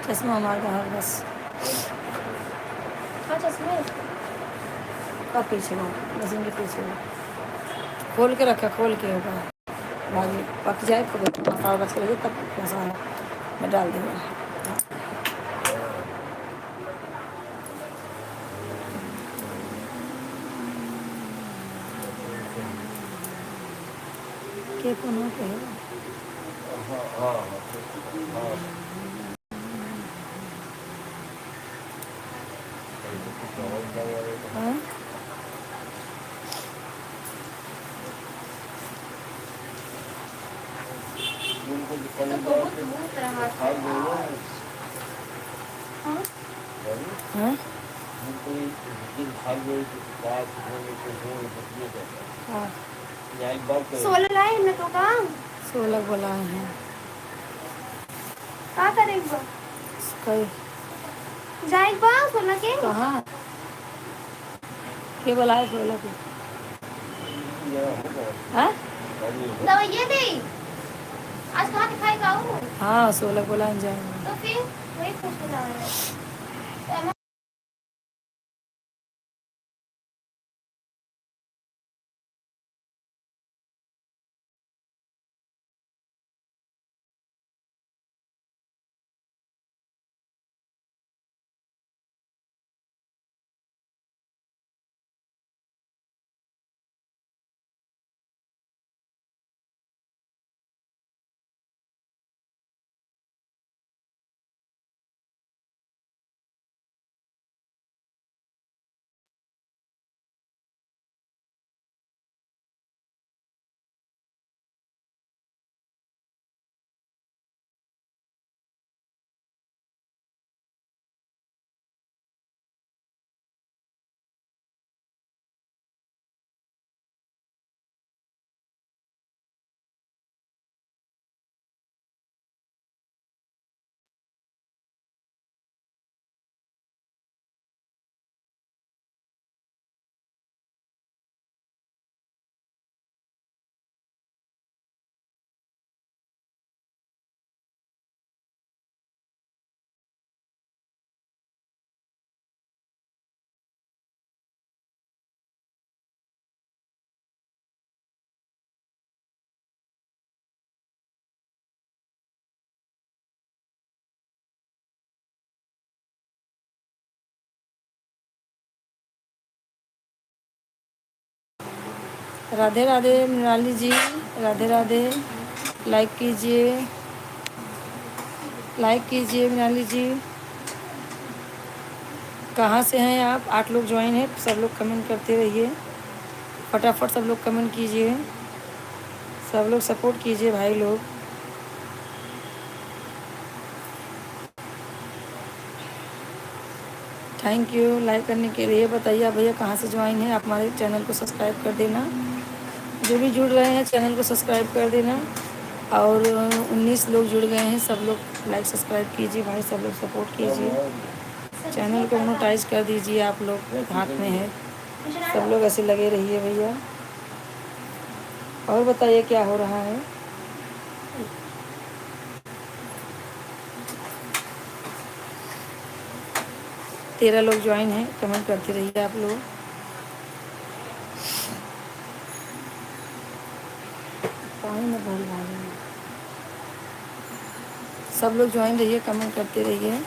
चश्मा हमारे बाहर बस। हाँ चश्मे कब पीछे हो मशीन के पीछे हो, खोल के रखा, खोल के होगा बाद में पक जाए तो मसाला बच के लगे तब मसाला में डाल देंगे। के फोन पे है? हाँ तो बहुत दूर रहा हाँ हाँ 16 लाए हमने तो काम 16 बुलाए हैं। क्या करेंगे कई जाएगा 16 के कहाँ के बुलाए 16 को? हाँ दवाइयाँ दे आज कहाँ दिखाएगा वो हाँ 16 बुलाए जाएंगे। तो फिर वही पूछने जा रहा है राधे राधे मृणाली जी, राधे राधे। लाइक कीजिए, लाइक कीजिए मृणाली जी। कहाँ से हैं आप? 8 लोग ज्वाइन हैं, सब लोग कमेंट करते रहिए, फटाफट सब लोग कमेंट कीजिए, सब लोग सपोर्ट कीजिए भाई लोग। थैंक यू लाइक करने के लिए। बताइए आप भैया कहाँ से ज्वाइन है? आप हमारे चैनल को सब्सक्राइब कर देना, जो भी जुड़ रहे हैं चैनल को सब्सक्राइब कर देना। और 19 लोग जुड़ गए हैं, सब लोग लाइक सब्सक्राइब कीजिए भाई, सब लोग सपोर्ट कीजिए, चैनल को मोनेटाइज कर दीजिए, आप लोग हाथ में है, सब लोग ऐसे लगे रहिए भैया। और बताइए क्या हो रहा है? तेरह लोग ज्वाइन हैं, कमेंट करते रहिए आप लोग। पानी में भूल रही है। सब लोग ज्वाइन रहिए, कमेंट करते रहिए।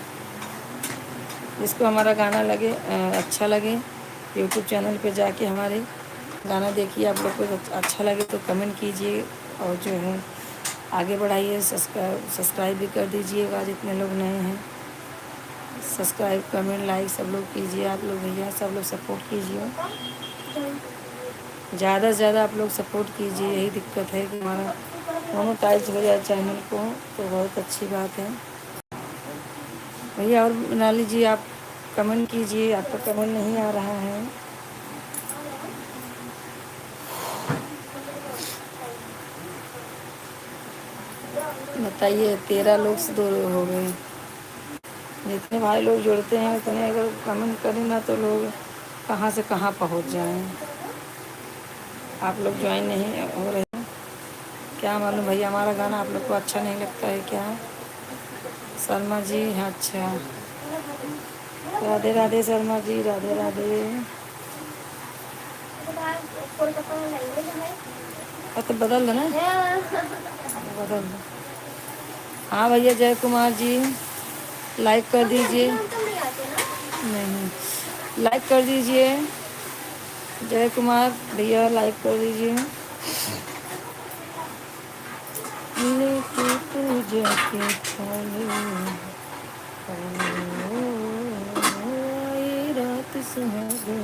जिसको हमारा गाना लगे अच्छा लगे, यूट्यूब चैनल पे जाके हमारे गाना देखिए, आप लोग को अच्छा लगे तो कमेंट कीजिए, और जो है आगे बढ़ाइए, सब्सक्राइब भी कर दीजिएगा जितने लोग नए हैं। सब्सक्राइब कमेंट लाइक सब लोग कीजिए, आप लोग भैया सब लोग सपोर्ट कीजिए, ज़्यादा से ज़्यादा आप लोग सपोर्ट कीजिए। यही दिक्कत है कि हमारा मोनेटाइज हो जाए चैनल को तो बहुत अच्छी बात है भैया। और मृणाली जी आप कमेंट कीजिए, आपका कमेंट नहीं आ रहा है। बताइए 13 लोग से 2 लोग हो गए। जितने भाई लोग जुड़ते हैं उतने अगर कमेंट करें ना तो लोग कहाँ से कहाँ पहुँच जाएं। आप लोग ज्वाइन नहीं हो रहे हैं, क्या मालूम भैया हमारा गाना आप लोग को अच्छा नहीं लगता है क्या? शर्मा जी, अच्छा। राधे राधे शर्मा जी, राधे राधे। तो बदल दो ना, बदल दो। हाँ भैया जय कुमार जी, लाइक कर दीजिए। नहीं, लाइक कर दीजिए। जय कुमार भैया लाइक कर दीजिए। लेके पूजा के थाली, आई रात सुहागन,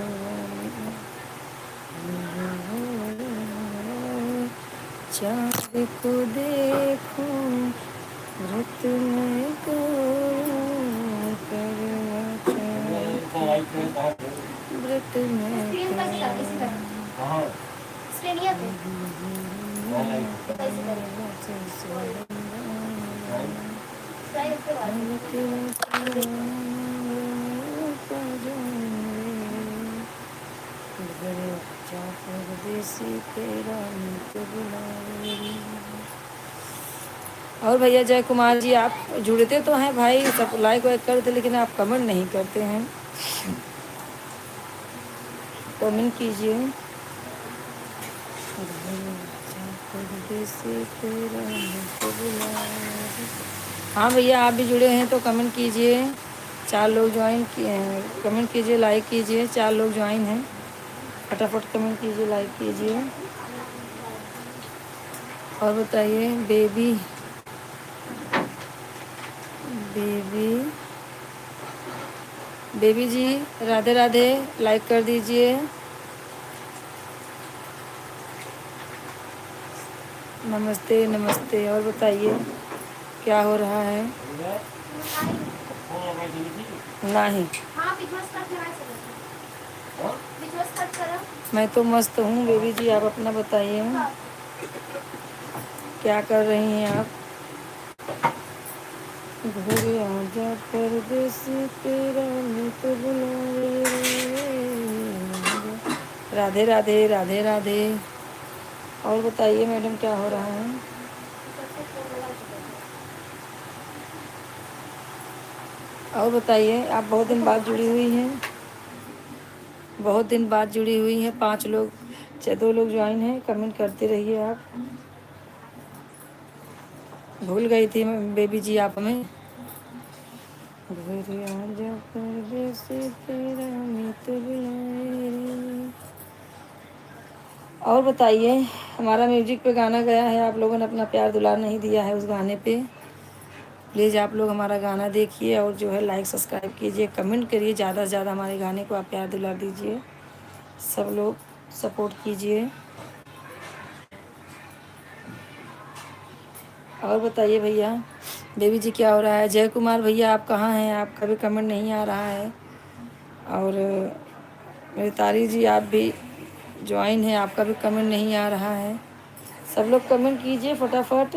चाँद को देखो व्रत में करूं करवा चौथ, व्रत में परदेसी तेरा नीत बुलाए। और भैया जय कुमार जी, आप जुड़ते तो हैं भाई, सब लाइक वाइक करते, लेकिन आप कमेंट नहीं करते हैं। कमेंट कीजिए। परदेसी तेरा नीत बुलाए। हाँ भैया आप भी जुड़े हैं तो कमेंट कीजिए। 4 लोग ज्वाइन किए हैं, कमेंट कीजिए, लाइक कीजिए। 4 लोग ज्वाइन हैं, फटाफट कमेंट कीजिए, लाइक कीजिए। और बताइए बेबी, बेबी बेबी जी राधे राधे, लाइक कर दीजिए। नमस्ते नमस्ते। और बताइए क्या हो रहा है? नहीं, मैं तो मस्त हूँ बेबी जी, आप अपना बताइए क्या कर रही हैं आप? घर आजा परदेसी तेरा नीत बुलाए। राधे राधे, राधे राधे। और बताइए मैडम क्या हो रहा है? और बताइए, आप बहुत दिन बाद जुड़ी हुई हैं, बहुत दिन बाद जुड़ी हुई हैं। 5 लोग, 2 लोग ज्वाइन हैं, कमेंट करते रहिए आप। भूल गई थी मैं बेबी जी आप हमें। घर आजा परदेसी तेरा मीत बुलाए। और बताइए, हमारा म्यूजिक पे गाना गया है, आप लोगों ने अपना प्यार दुलार नहीं दिया है उस गाने पे। प्लीज़ आप लोग हमारा गाना देखिए और जो है लाइक सब्सक्राइब कीजिए, कमेंट करिए, ज़्यादा से ज़्यादा हमारे गाने को आप प्यार दुलार दीजिए। सब लोग सपोर्ट कीजिए। और बताइए भैया, बेबी जी क्या हो रहा है? जय कुमार भैया आप कहाँ हैं? आपका भी कमेंट नहीं आ रहा है। और मेरी तारी जी आप भी ज्वाइन हैं, आपका भी कमेंट नहीं आ रहा है। सब लोग कमेंट कीजिए फटाफट।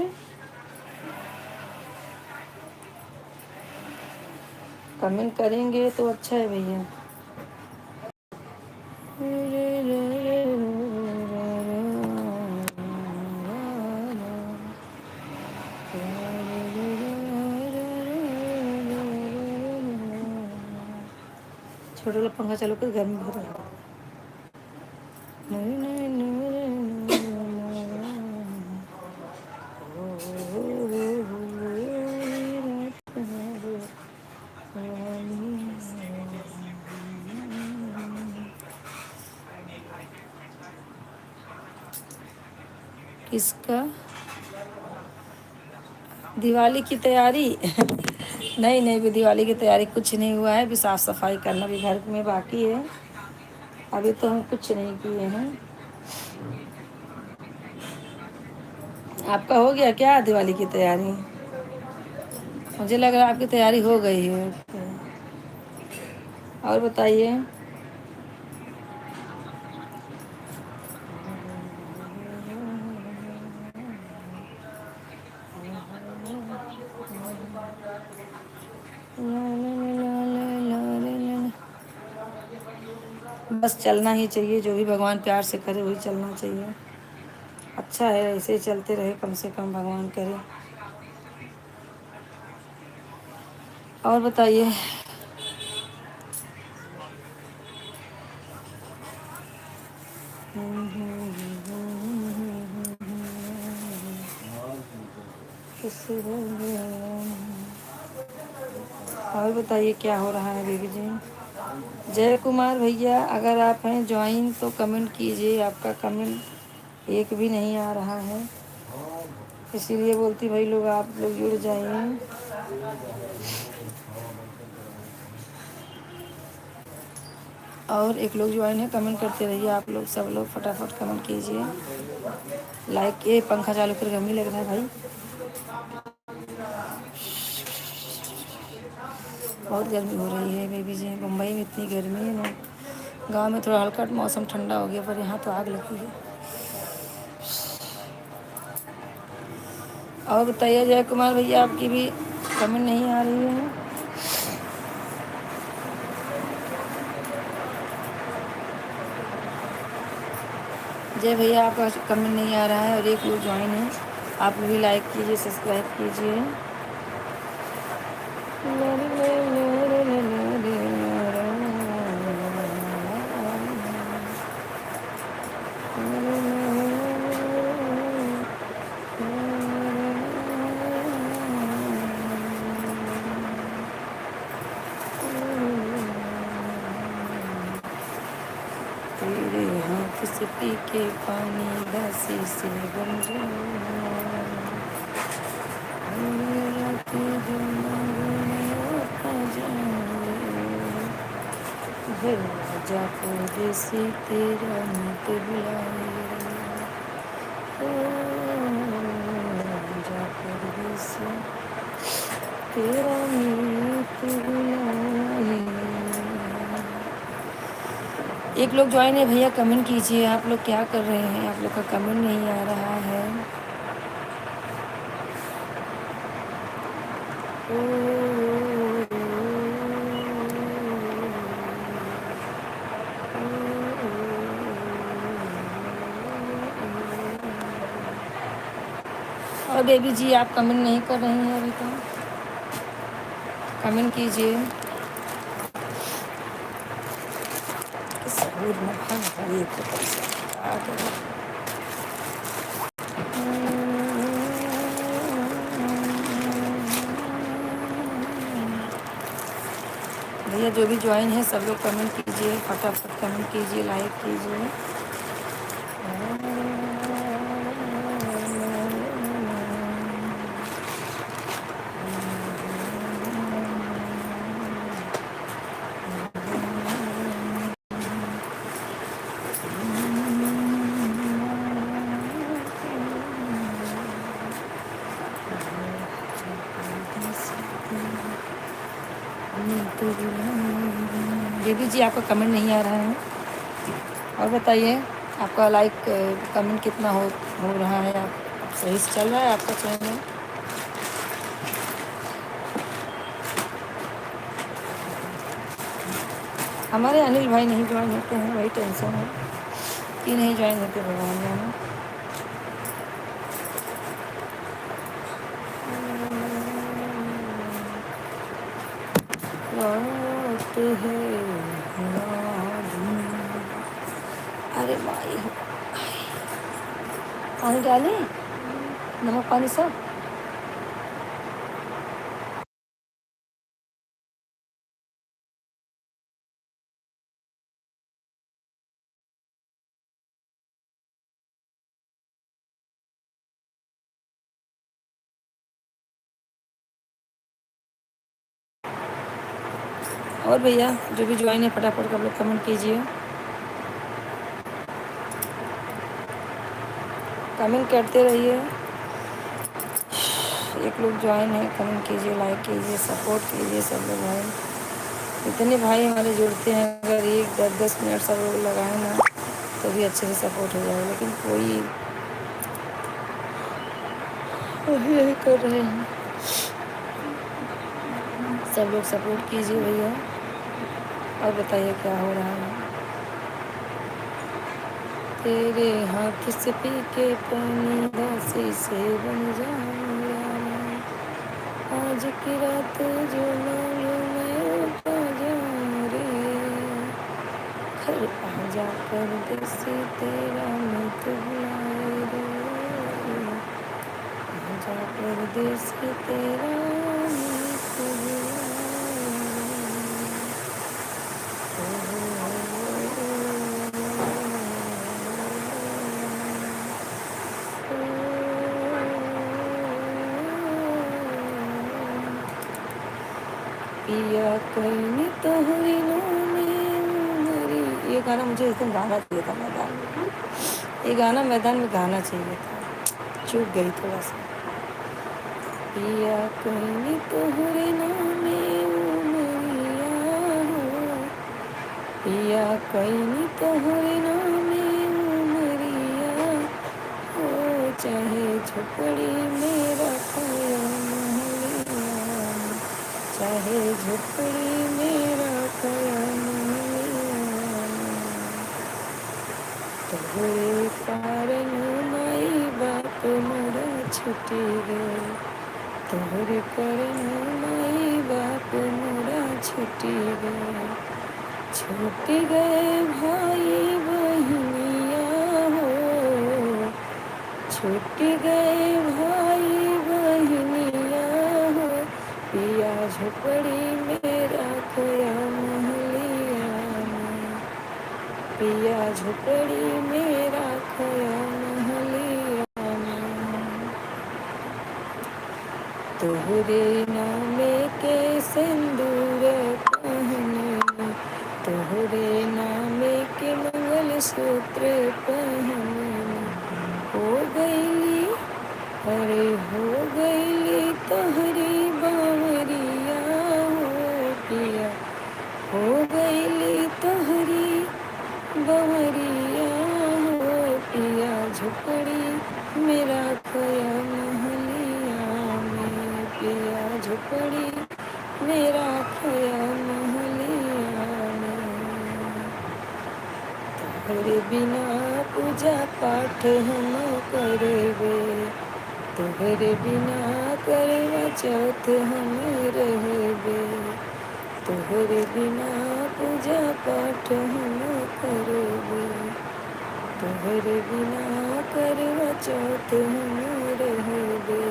कमेंट करेंगे तो अच्छा है भैया। छोटा वाला पंखा चालू कर, गर्मी बहुत है। किसका? दिवाली की तैयारी नहीं नहीं, भी दिवाली की तैयारी कुछ नहीं हुआ है, अभी साफ़ सफाई करना भी घर में बाकी है। अभी तो हम कुछ नहीं किए हैं। आपका हो गया क्या दिवाली की तैयारी? मुझे लग रहा है आपकी तैयारी हो गई है। और बताइए। बस चलना ही चाहिए, जो भी भगवान प्यार से करे वही चलना चाहिए। अच्छा है, ऐसे ही चलते रहे, कम से कम भगवान करे। और बताइए। और बताइए क्या हो रहा है बेबी जी। जय कुमार भैया, अगर आप हैं ज्वाइन तो कमेंट कीजिए। आपका कमेंट एक भी नहीं आ रहा है, इसीलिए बोलती भाई लोग आप लोग जुड़ जाइए। और एक लोग ज्वाइन है, कमेंट करते रहिए। आप लोग सब लोग फटाफट कमेंट कीजिए। लाइक ये पंखा चालू कर गर्मी लग रहा है भाई, बहुत गर्मी हो रही है बेबी जी। मुंबई में इतनी गर्मी है ना, गांव में थोड़ा हल्का मौसम ठंडा हो गया, पर यहाँ तो आग लगी है। और बताइए जय कुमार भैया, आपकी भी कमेंट नहीं आ रही है। जय भैया आपका कमेंट नहीं आ रहा है, और एक लोग ज्वाइन है। आप भी लाइक कीजिए, सब्सक्राइब कीजिए। तेरे हाथ से पी के पानी दासी से बन जा परदेसी तेरा मीत बुलाए, जा परदेसी तेरा मीत बुलाए। एक लोग ज्वाइन है भैया, कमेंट कीजिए। आप लोग क्या कर रहे हैं, आप लोग का कमेंट नहीं आ रहा है। और बेबी जी आप कमेंट नहीं कर रही हैं अभी तक, कमेंट कीजिए। सहूर में भाग ये तो पैसा आ गया। भैया जो भी ज्वाइन है सब लोग कमेंट कीजिए, फटाफट कमेंट कीजिए, लाइक कीजिए। बेबी जी आपका कमेंट नहीं आ रहा है। और बताइए आपका लाइक कमेंट कितना हो रहा है। आप सही से चल रहा है आपका चैनल। हमारे अनिल भाई नहीं ज्वाइन होते हैं, वही टेंशन है कि नहीं ज्वाइन होते भगवान जाने। रात है याद में। अरे भाई पानी डालें, नमक पानी सब। और भैया जो भी ज्वाइन है फटाफट आप लोग कमेंट कीजिए, कमेंट करते रहिए। एक लोग ज्वाइन है, कमेंट कीजिए, लाइक कीजिए, सपोर्ट कीजिए सब लोग भाई। इतने भाई हमारे जुड़ते हैं, अगर एक 10-10 मिनट सब लोग लगाए ना तो भी अच्छे से सपोर्ट हो जाएगा, लेकिन कोई यही कर रहे हैं। सब लोग सपोर्ट कीजिए भैया। और बताइए क्या हो रहा है। तेरे हाथ से पी के पानी दासी से बन जाऊंगा, आज की रात जो मालूम मैं ताजा रे, घर आजा परदेसी तेरा मित बुलाए रे, आजा परदेसी तेरा मित बुलाए पिया कहीं तोहरी में उमरी। ये गाना मुझे इस दिन गाना चाहिए था मैदान में, ये गाना मैदान में गाना चाहिए था, चूक गई थोड़ा सा। पिया कहीं तोहरे में उमरिया हो, पिया कहीं तोहरे में उमरिया हो, चाहे झोपड़ी मेरा खाया महलिया, चाहे झोपड़ी मेरा खाया महलिया, तोहरे कारण माई बाप मोरा छुटी गए, तोहरे कारण माई बाप मोरा छुटी गए, छूट गए भाई बहनिया हो, छूट गए भाई बहनिया हो, पिया झोपड़ी मेरा खोया महलिया में, पिया झोपड़ी मेरा खोया महलिया में, तोहरे नामे के सिंदूर पहने, तोहरे नामे के मंगल सूत्र पहने, हो गईली अरे हो गईली तोहरी बावरिया हो, पिया हो गईली तोहरी बावरिया हो, पिया झोपड़ी मेरा खोया महलिया में, पिया झोपड़ी मेरा खोया महलिया में, तोहरे बिना पूजा पाठ हम करबे, तोहरे बिना करवा चौथ हम रहबे, तोहरे बिना पूजा पाठ हम करबे, तोहरे बिना करवा चौथ हम रहबे,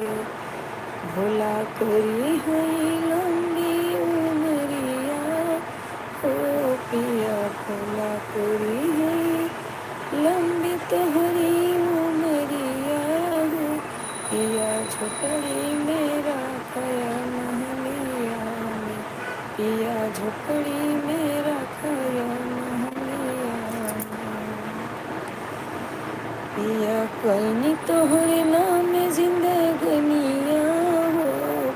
भोला करी हई लंबी उमरिया हो, पिया भोला करी हई लंबी तोहरी उमरिया हो, पिया झोपड़ी मेरा खाया महलिया में, पिया झोपड़ी मेरा खाया महलिया में, पिया कहीं तोहरे नाम जिंदगनिया हो,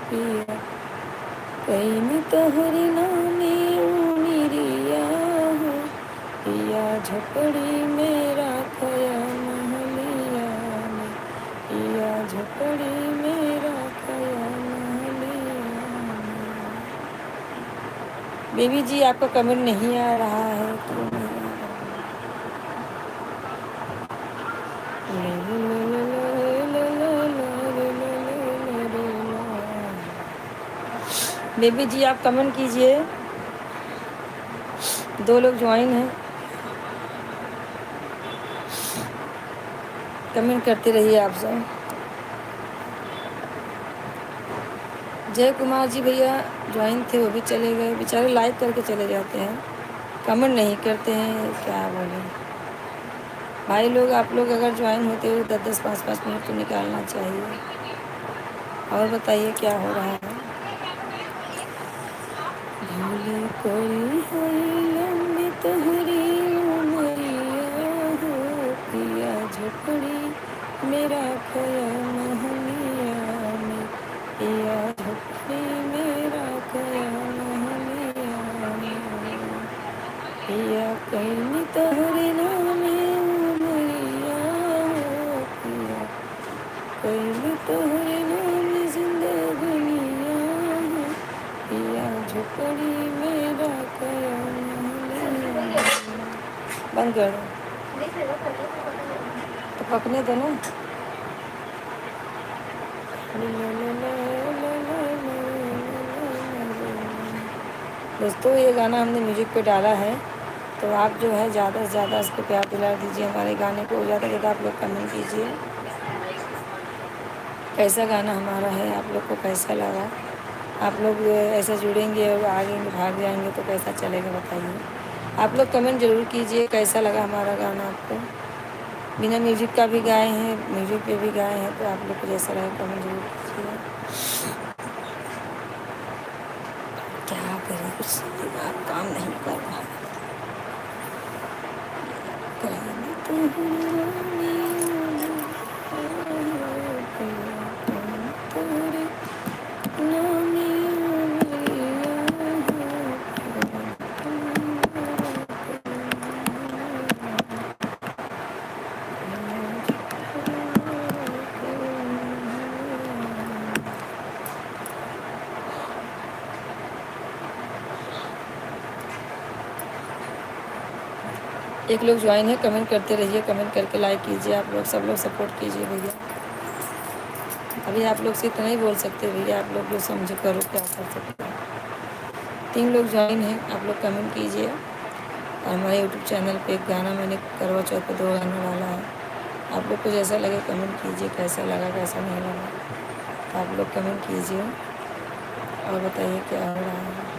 पिया कहीं तोहरे नाम उमरिया हो, पिया झोपड़ी मेरा खाया महलिया में, पिया झोपड़ी मेरा खाया महलिया में। बेबी जी आपका कमेंट नहीं आ रहा है, क्यों नहीं आ रहा? बेबी जी आप कमेंट कीजिए, 2 लोग ज्वाइन हैं, कमेंट करते रहिए आप सब। जय कुमार जी भैया ज्वाइन थे, वो भी चले गए बेचारे, लाइक करके चले जाते हैं, कमेंट नहीं करते हैं, क्या बोले भाई लोग। आप लोग अगर ज्वाइन होते हो 10-10 5-5 मिनट तो निकालना चाहिए। और बताइए क्या हो रहा है। भूले कोई हई लंबी तोहरी उमरिया हो, पिया झोपड़ी मेरा खोया महलिया में, पिया झोपड़ी मेरा खोया महलिया में, पिया कहीं तोहरे नाम उमरिया हो, पिया कहीं तोहरे नाम जिंदगनिया हो, पिया झोपड़ी मेरा खोया महलिया। बंद कर दो तो पकने दो ना। दोस्तों ये गाना हमने म्यूजिक पे डाला है, तो आप जो है ज़्यादा से ज़्यादा इसको प्यार दुलार दीजिए हमारे गाने को, ज़्यादा से ज़्यादा आप लोग कमेंट कीजिए कैसा गाना हमारा है, आप लोग को कैसा लगा। आप लोग ऐसे जुड़ेंगे और आगे भाग जाएंगे तो कैसा चलेगा बताइए। आप लोग कमेंट ज़रूर कीजिए कैसा लगा हमारा गाना आपको। बिना म्यूजिक का भी गाए हैं, म्यूजिक पे भी गाए हैं, तो आप लोग को जैसा लगा कमेंट जरूर कीजिए। क्या करें, कुछ दिमाग काम नहीं कर रहा। एक लोग ज्वाइन है, कमेंट करते रहिए, कमेंट करके लाइक कीजिए। आप लोग सब लोग सपोर्ट कीजिए भैया। अभी आप लोग से इतना ही बोल सकते भैया, आप लोग जो समझे करो, क्या कर सकते हैं। 3 लोग ज्वाइन हैं, आप लोग कमेंट कीजिए। और हमारे यूट्यूब चैनल पे एक गाना मैंने करवा चौथ पे 2 गाना डाला है, आप लोग को जैसा लगे कमेंट कीजिए कैसा लगा कैसा नहीं लगा, तो आप लोग कमेंट कीजिए और बताइए क्या हो रहा है।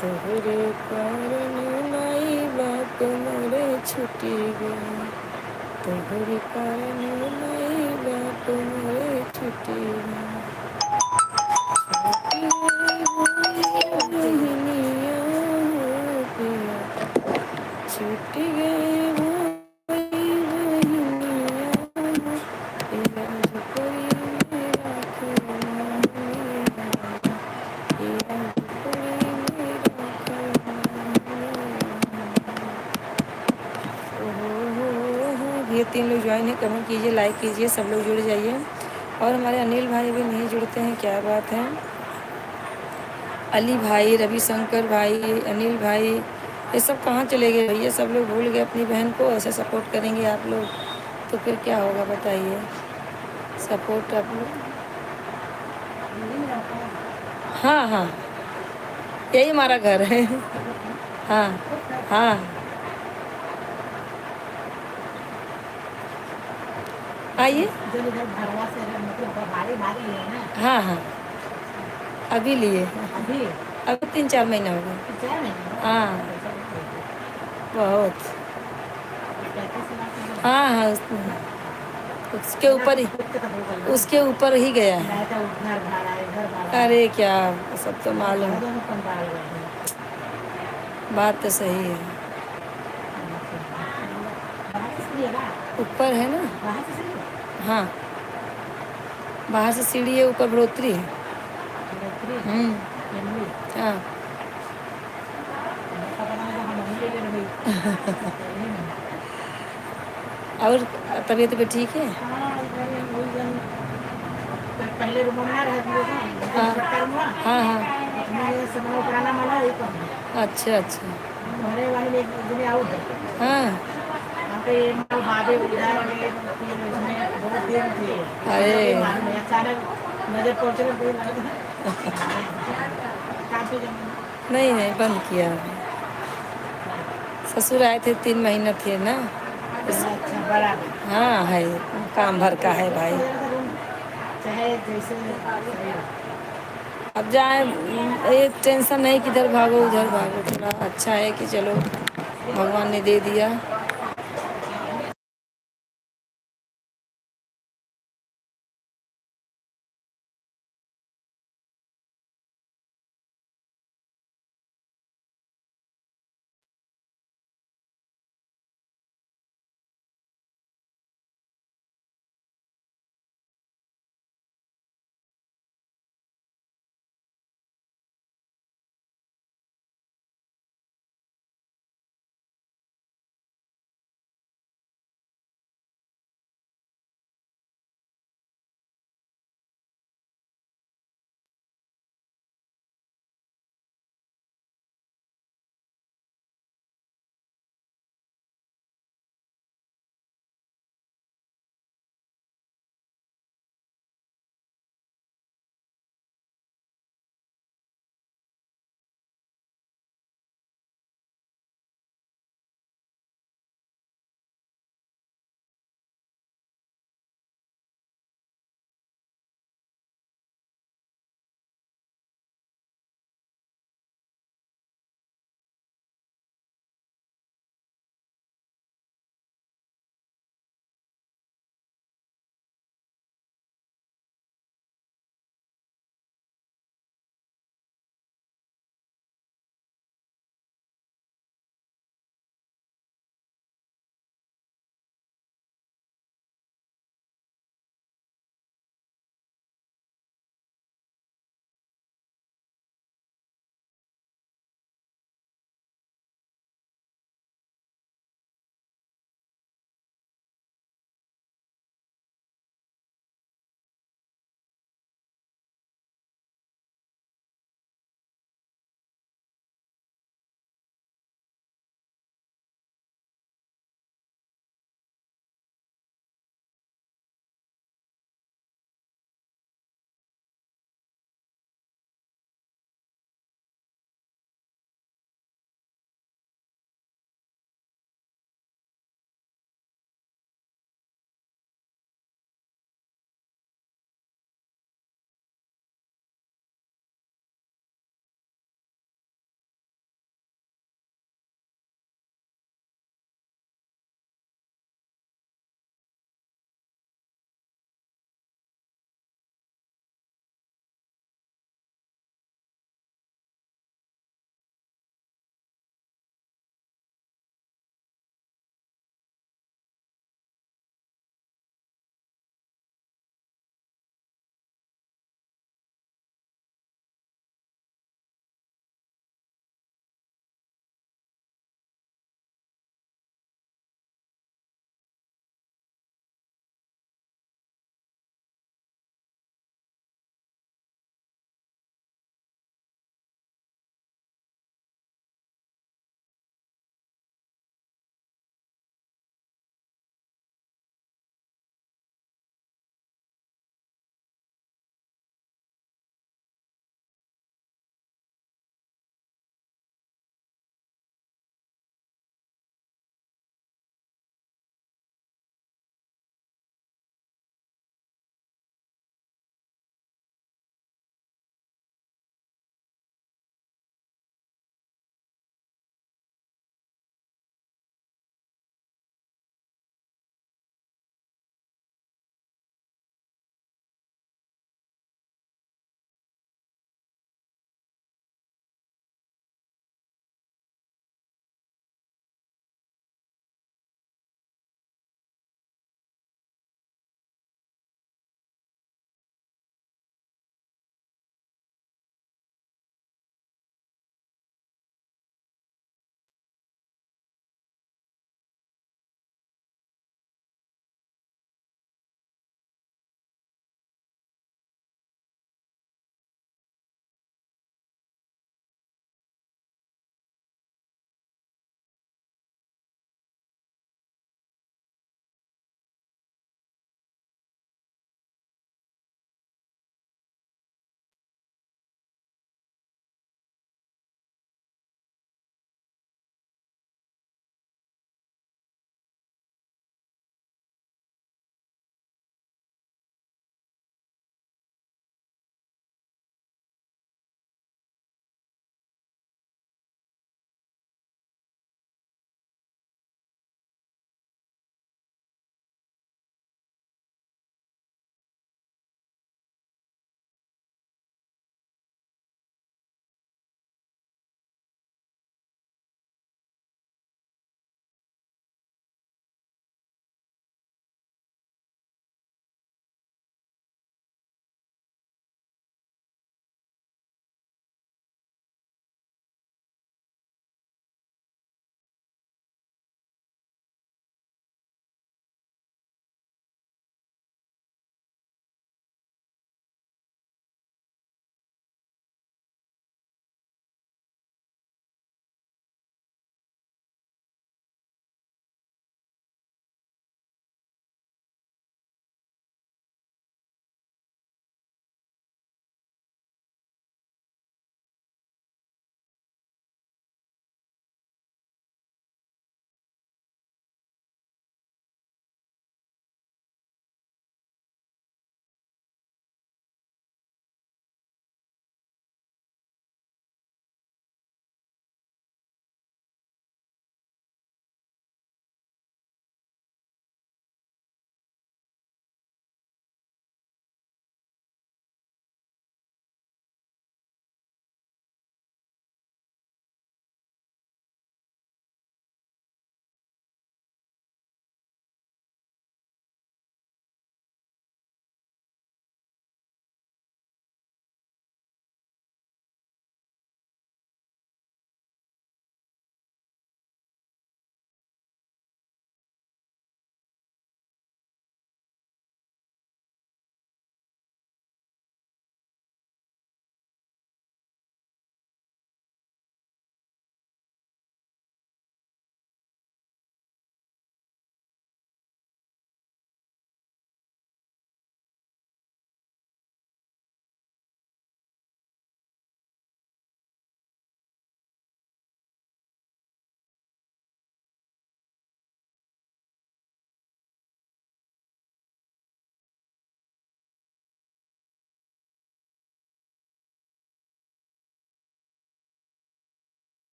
तोहरे कारण माई बाप मोरे छुटी गई, तोहरे कारण माई बाप मोरे छुटी छुटी गई वो ये 3 लोग ज्वाइन है, कमेंट कीजिए लाइक कीजिए, सब लोग जुड़ जाइए। और हमारे अनिल भाई भी नहीं जुड़ते हैं, क्या बात है। अली भाई, रविशंकर भाई, अनिल भाई, ये सब कहाँ चले गए भैया, सब लोग भूल गए अपनी बहन को। ऐसे सपोर्ट करेंगे आप लोग तो फिर क्या होगा बताइए। सपोर्ट आप लोग, हाँ हाँ यही हमारा घर है। हाँ हाँ आइए। हाँ हाँ अभी लिए, अभी 3-4 महीना हो गया। हाँ बहुत, हाँ हाँ उसके ऊपर ही, उसके ऊपर ही गया है। अरे क्या, सब तो मालूम, बात तो सही है। ऊपर है ना, हाँ बाहर से सीढ़ी है, ऊपर बढ़ोतरी है। हाँ और तबीयत भी ठीक है। पहले हाँ हाँ हाँ अच्छा अच्छा हाँ अरे नहीं नहीं बंद किया, ससुर आए थे 3 महीना थे ना। हाँ है, काम भर का है भाई। अब जाए, ये टेंशन नहीं कि इधर भागो उधर भागो, थोड़ा अच्छा है कि चलो भगवान ने दे दिया।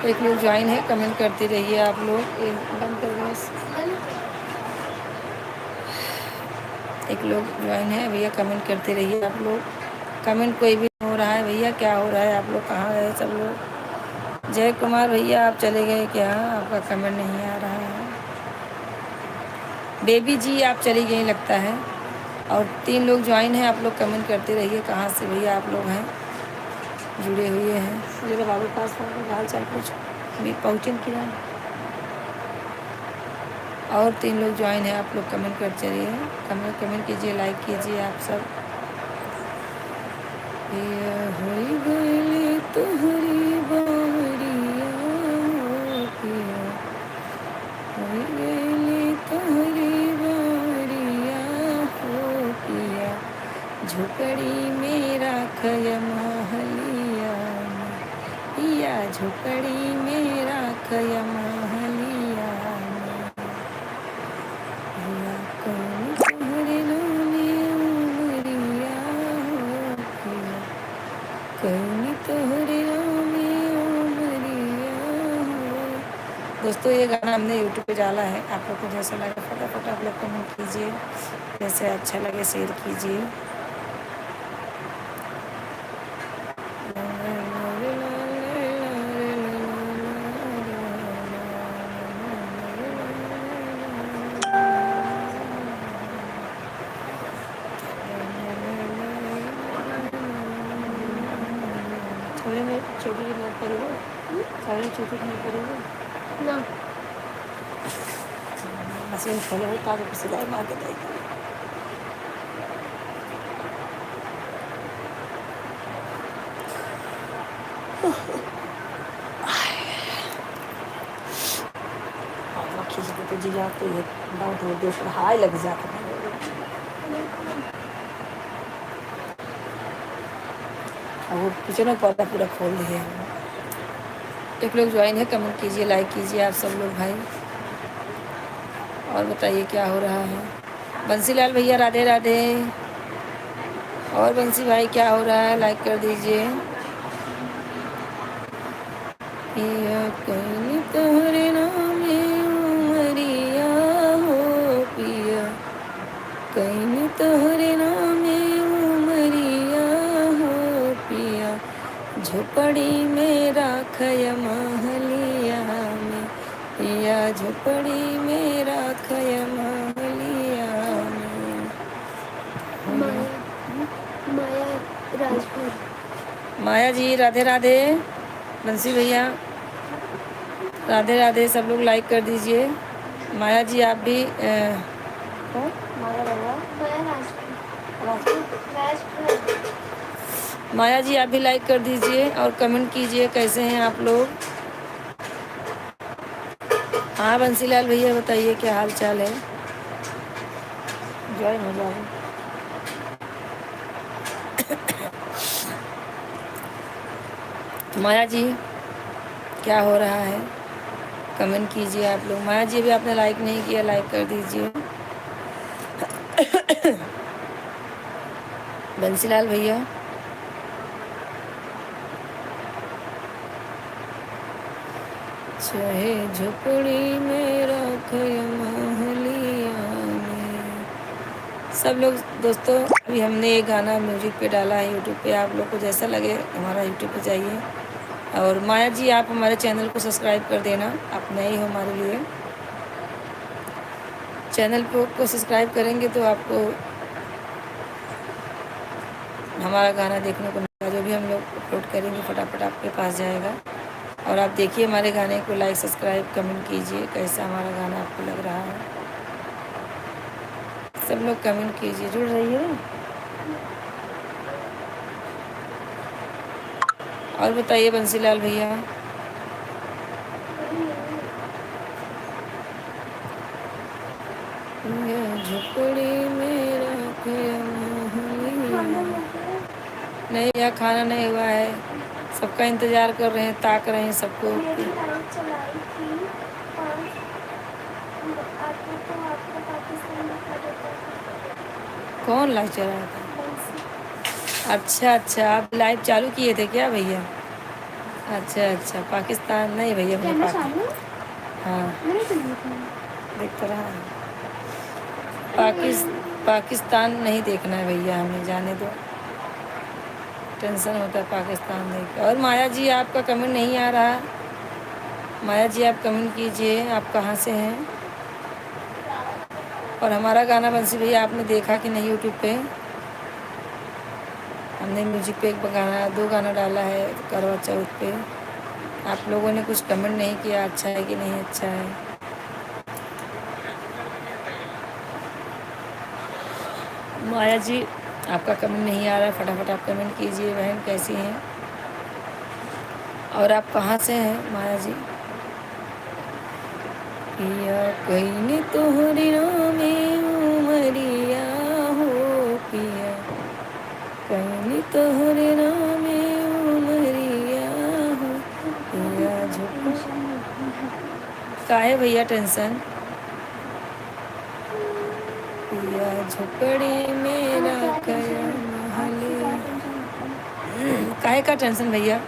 एक लोग ज्वाइन है, कमेंट करते रहिए आप लोग। बंद कर दो बस। एक लोग ज्वाइन है भैया, कमेंट करते रहिए आप लोग। कमेंट कोई भी हो रहा है भैया, क्या हो रहा है? आप लोग कहाँ गए सब लोग? जय कुमार भैया आप चले गए क्या? आपका कमेंट नहीं आ रहा है। बेबी जी आप चली गई लगता है। और 3 लोग ज्वाइन हैं, आप लोग कमेंट करते रहिए कहाँ से भैया आप लोग हैं, जुड़े हुए हैं। मेरे बाबू पास फोन हाल चाल कुछ भी पहुँचन किया। और 3 लोग ज्वाइन हैं, आप लोग कमेंट करते रहिए। कमेंट कीजिए, लाइक कीजिए आप सब। पिया होई गइली तोहरी बावरिया, पिया होई गइली तोहरी बावरिया हो पिया, झोपड़ी में राखय महलिया में, पिया झोपड़ी में राखय महलिया में, पिया कौन तोहरे नामे उमरिया हो पिया, कौन तोहरे नामे उमरिया हो। दोस्तों ये गाना हमने यूट्यूब पे डाला है, आप लोग को जैसा लगे फटाफट आप लोग कमेंट कीजिए, जैसे अच्छा लगे शेयर कीजिए। थोड़े में छोटी नहीं करोगे, सारे छोटी नहीं करोगे ना मशीन खोले हो ताकि सिलाई मार के देगी। खींचते तो जी जाते हैं, बहुत दूर दूर पर हाय लग जाता है। और वो किचन में पर्दा पूरा खोल दिए हैं। एक लोग ज्वाइन है, कमेंट कीजिए, लाइक कीजिए आप सब लोग भाई। और बताइए क्या हो रहा है? बंसीलाल भैया राधे राधे। और बंसी भाई क्या हो रहा है? लाइक कर दीजिए। पिया कहीं तोहरे नामे उमरिया हो पिया, कहीं तोहरे नामे उमरिया हो पिया, झोपड़ी में राखय महलिया में, पिया झोपड़ी में राखय महलिया में। माया राजभर। माया जी राधे राधे। बंसी भैया राधे राधे। सब लोग लाइक कर दीजिए। माया जी आप भी कौन? माया माया राजभर। माया जी आप भी लाइक कर दीजिए और कमेंट कीजिए कैसे हैं आप लोग। हाँ बंसीलाल भैया बताइए क्या हाल चाल है? जॉइन हो जाओ। माया जी क्या हो रहा है? कमेंट कीजिए आप लोग। माया जी भी आपने लाइक नहीं किया, लाइक कर दीजिए। बंसीलाल भैया चाहे झोपड़ी में राखय महलिया में। सब लोग दोस्तों अभी हमने ये गाना म्यूजिक पे डाला है यूट्यूब पे, आप लोग को जैसा लगे हमारा यूट्यूब पे जाइए। और माया जी आप हमारे चैनल को सब्सक्राइब कर देना, आप नए हो हमारे लिए। चैनल को सब्सक्राइब करेंगे तो आपको हमारा गाना देखने को मिलेगा, जो भी हम लोग अपलोड करेंगे फटाफट आपके पास जाएगा। और आप देखिए हमारे गाने को, लाइक सब्सक्राइब कमेंट कीजिए कैसा हमारा गाना आपको लग रहा है। सब लोग कमेंट कीजिए, जुड़ रही है। और बताइए बंसीलाल भैया। झोपड़ी में राखय महलिया। नहीं यार खाना नहीं हुआ है, सबका इंतज़ार कर रहे हैं, ताक रहे हैं सबको। कौन लाइव चला रहा था? अच्छा अच्छा आप लाइव चालू किए थे क्या भैया? अच्छा अच्छा, पाकिस्तान नहीं भैया, मुझे कैमरा चालू है? हाँ मैंने तो नहीं देखा। दिख तो रहा है। पाकिस पाकिस्तान नहीं देखना है भैया, हमें जाने दो, टेंशन होता है पाकिस्तान देख के। और माया जी आपका कमेंट नहीं आ रहा। माया जी आप कमेंट कीजिए, आप कहाँ से हैं। और हमारा गाना बंसी भैया आपने देखा कि नहीं यूट्यूब पे? हमने म्यूजिक पे एक गाना, 2 गाना डाला है करवा चौथ पे। आप लोगों ने कुछ कमेंट नहीं किया, अच्छा है कि नहीं अच्छा है। माया जी आपका कमेंट नहीं आ रहा, फटाफट आप कमेंट कीजिए बहन, कैसी हैं और आप कहाँ से हैं माया जी। पिया कहीं तोहरी में उमरिया हो, पिया कहीं तोहरे में उमरिया हो, पिया झुक। काहे भैया टेंशन, पिया झुपड़ी मेरा कया महले। काहे का टेंशन भैया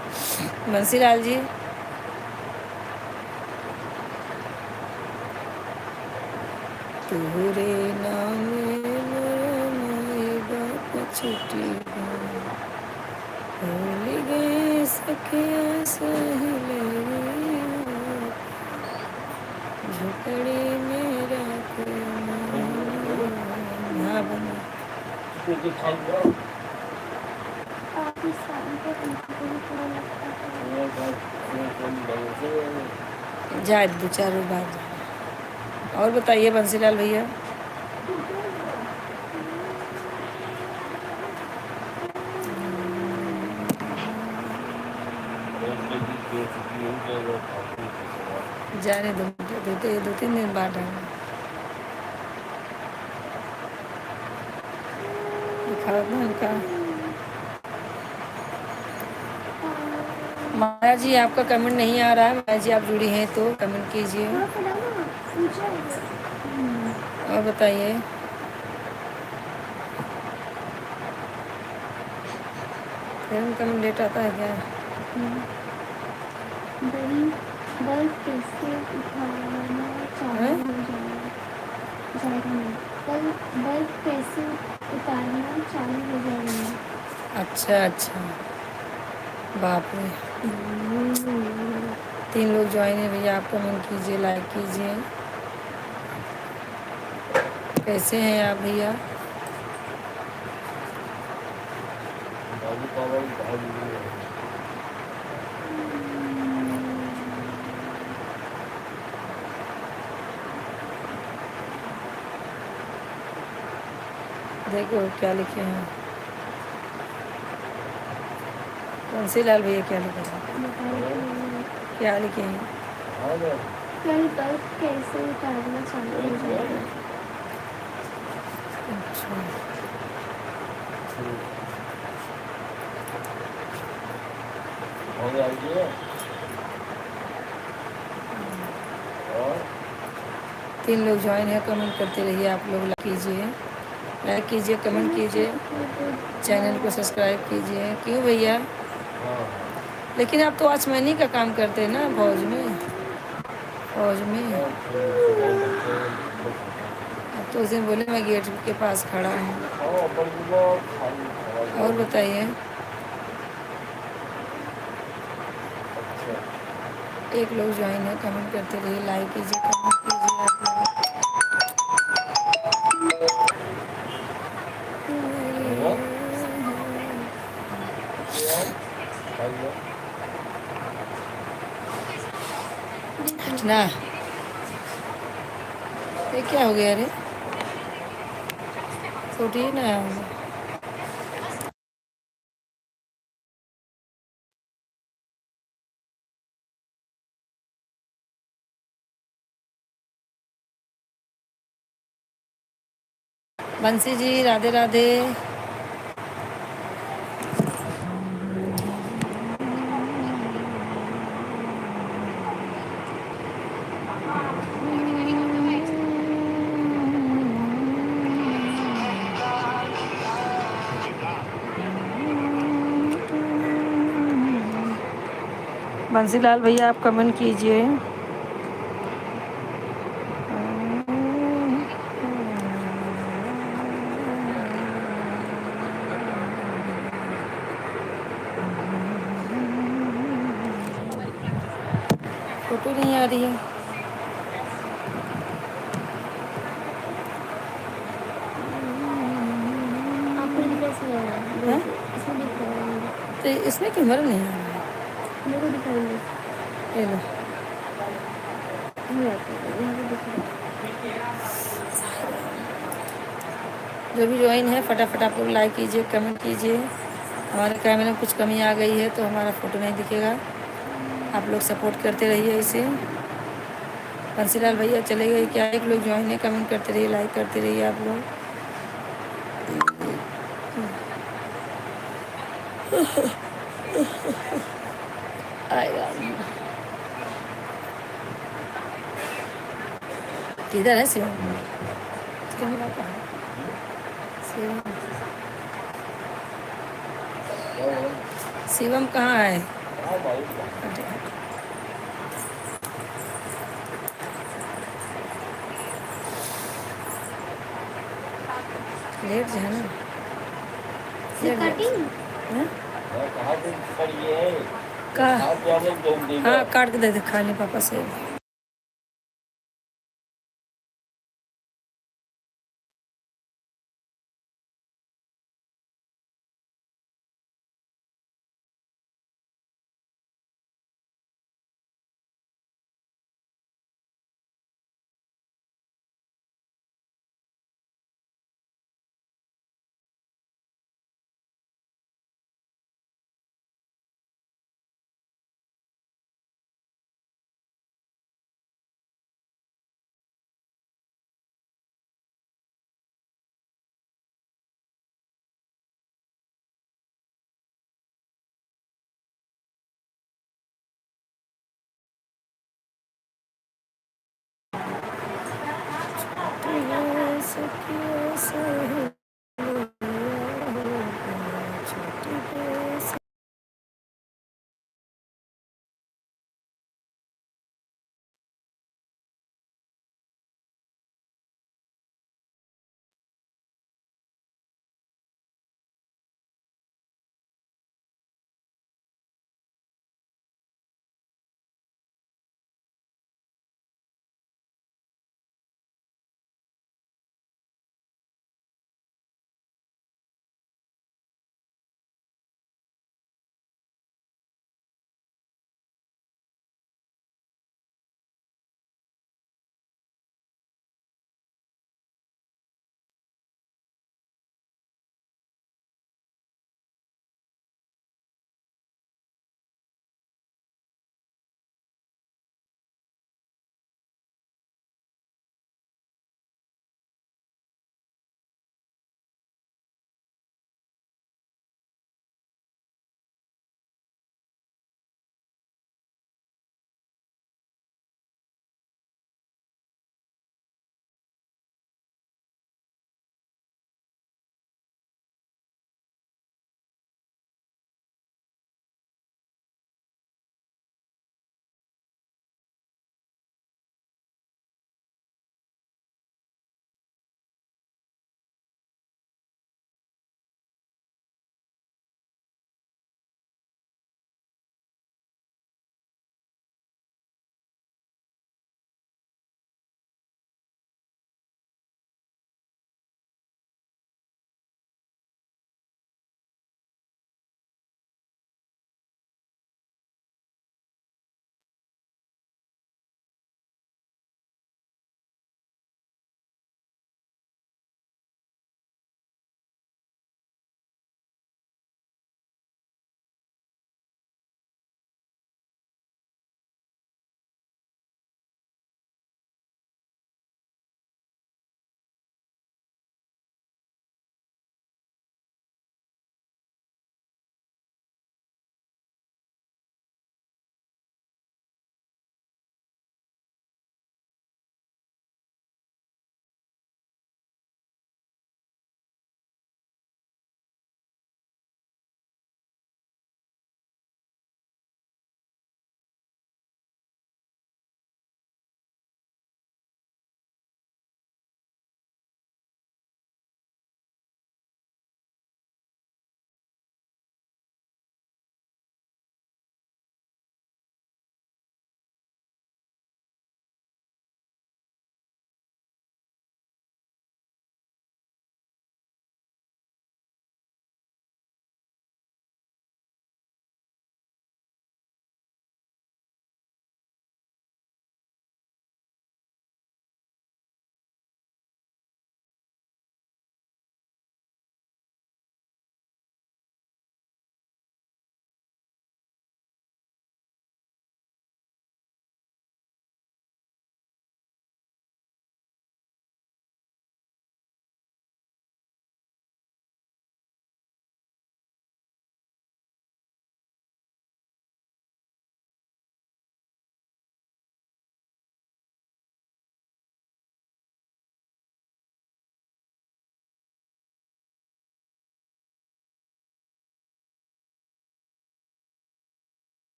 बंसीलाल जी। तोहरे नाम मोरा माई बाप छुट्टी भूल गए सखिया सहेले, झुपड़ी मेरा हाँ बना। पाकिस्तान को तुमको भी थोड़ा लगता है। जाए 2-4 रोज बाद। और बताइए बंसीलाल भैया। जाने दो, 2-3 दिन बाद आएंगे। दिखाओ ना उनका। माया जी आपका कमेंट नहीं आ रहा है। माया जी आप जुड़ी हैं तो कमेंट कीजिए और बताइए। फिर कमेंट लेट आता है क्या? बड़ी बर्फ कैसे उठाना चालू हो जाएगा नहीं, कल बर्फ कैसे उतारना चालू हो जाएगा। अच्छा अच्छा, बाप रे। 3 लोग ज्वाइन है भैया, आप कमेंट कीजिए, लाइक कीजिए। कैसे हैं आप भैया? देखो क्या लिखे हैं बंसीलाल भैया, क्या लिखे हैं, क्या लिखे हैं? कल बर्फ कैसे उतारना चालू हो जाएगा। अच्छा, 3 लोग ज्वाइन है, कमेंट करते रहिए आप लोग, लाइक कीजिए, कमेंट कीजिए, चैनल को सब्सक्राइब कीजिए। क्यों भैया? लेकिन आप तो वॉचमैनी का काम करते हैं ना फौज में। अब तो उस दिन बोले मैं गेट के पास खड़ा हूँ। और बताइए। एक लोग ज्वाइन है, कमेंट करते रहिए, लाइक कीजिए, कमेंट कीजिए आप लोग। ना ये क्या हो गया रे, छोटी ना। बंसी जी राधे राधे। बंसीलाल भैया आप कमेंट कीजिए। फोटो नहीं आ रही है। आपको कैसे लग रहा है? हैं? इसमें दिख रहा है मुझे। तो इसमें क्यों मेरा नहीं आ रहा है? मेरे को दिखाएंगे। ये लो। यहाँ पे दिख रहा है। जो भी ज्वाइन है फटाफट आप लोग लाइक कीजिए, कमेंट कीजिए। हमारे कैमरे में कुछ कमी आ गई है तो हमारा फ़ोटो नहीं दिखेगा। आप लोग सपोर्ट करते रहिए इसे। बंसीलाल भैया चले गए क्या? एक लोग ज्वाइन है, कमेंट करते रहिए, लाइक करते रहिए आप लोग। आएगा। किधर है शिवम? कैमरा कहाँ है? शिवम, शिवम कहाँ है? लेट जो है ना, लेट कटिंग हैं? कहाँ? हाँ काट के दे दे खाने पापा से।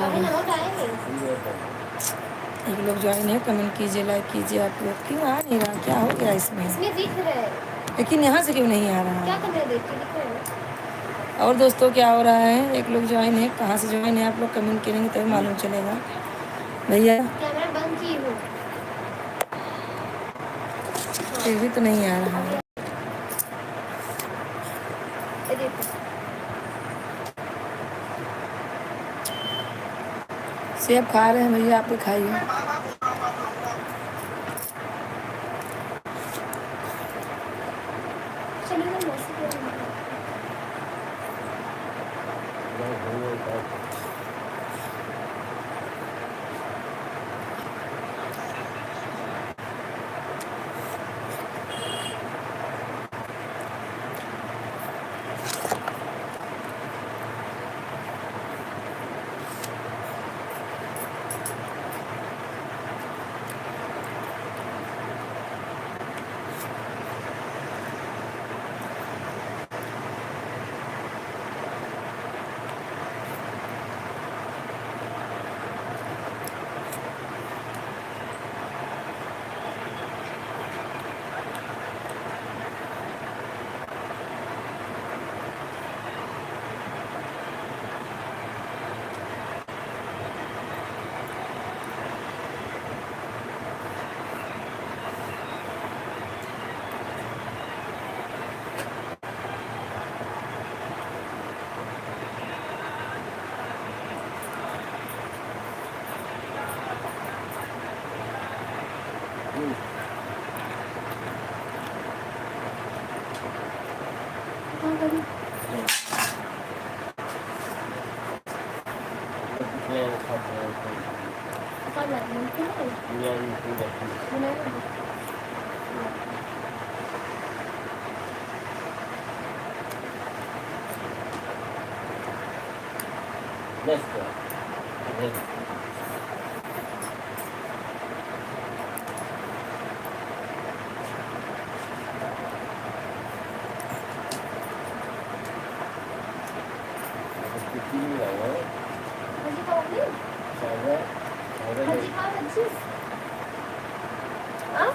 भाई नमक डालेंगे। एक लोग ज्वाइन है, कमेंट कीजिए, लाइक कीजिए। आप लोग क्यों आ नहीं रहा, क्या हो गया इसमें? इसमें दिख रहा है। लेकिन यहाँ से क्यों नहीं आ रहा? क्या कर रहे हैं, देख के दिख रहा है। और दोस्तों क्या हो रहा है? एक लोग ज्वाइन है, कहाँ से ज्वाइन है? आप लोग कमेंट करेंगे तभी मालूम चलेगा। भैया कैमरा बंद की हो। फिर भी तो नहीं आ रहा है। ये देखो। सेब खा रहे हैं भैया, आप भी खाइए। चलिए मैं मौसी के यहाँ भाजी खाओगे? भाजी खाओ भाजी। हाँ?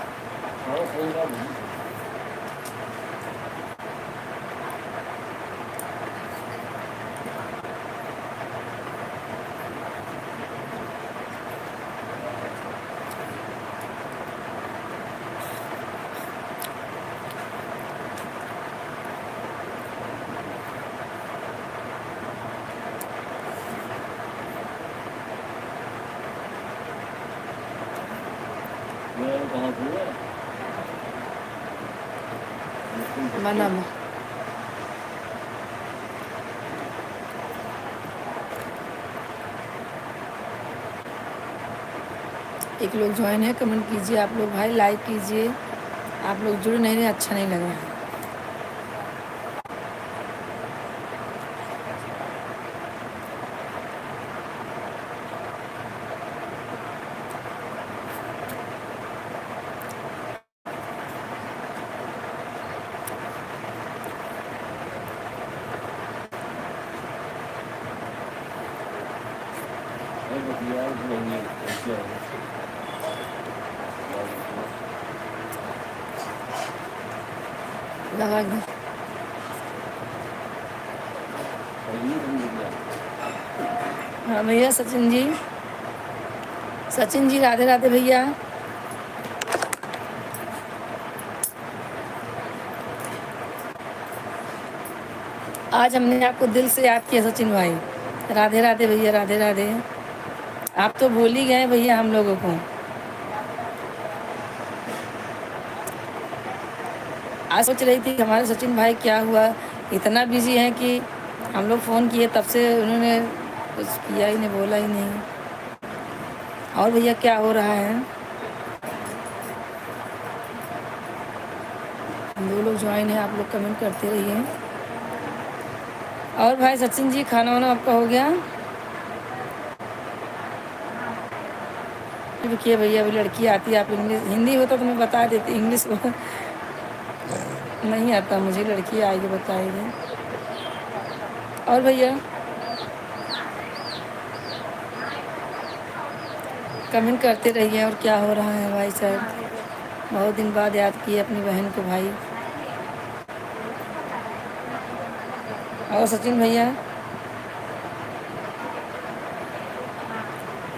मनम एक लोग ज्वाइन है, कमेंट कीजिए। आप लोग भाई लाइक कीजिए। आप लोग जुड़ नहीं रहे, अच्छा नहीं लग रहा है। लगा दो। हाँ भैया, सचिन जी, सचिन जी राधे राधे भैया। आज हमने आपको दिल से याद किया सचिन भाई। राधे राधे भैया, राधे राधे। आप तो भूल ही गए भैया हम लोगों को। आज सोच रही थी हमारे सचिन भाई क्या हुआ, इतना बिजी हैं कि हम लोग फ़ोन किए तब से उन्होंने कुछ किया ही नहीं, बोला ही नहीं। और भैया क्या हो रहा है? दो लोग ज्वाइन हैं, आप लोग कमेंट करते रहिए। और भाई सचिन जी, खाना वाना आपका हो गया? रुकिए भैया, अभी लड़की आती है। आप इंग्लिश हिंदी होता तो मैं बता देती, इंग्लिश नहीं आता मुझे। लड़की आएगी बताएगी। और भैया कमेंट करते रहिए। और क्या हो रहा है भाई साहब? बहुत दिन बाद याद किए अपनी बहन को भाई। और सचिन भैया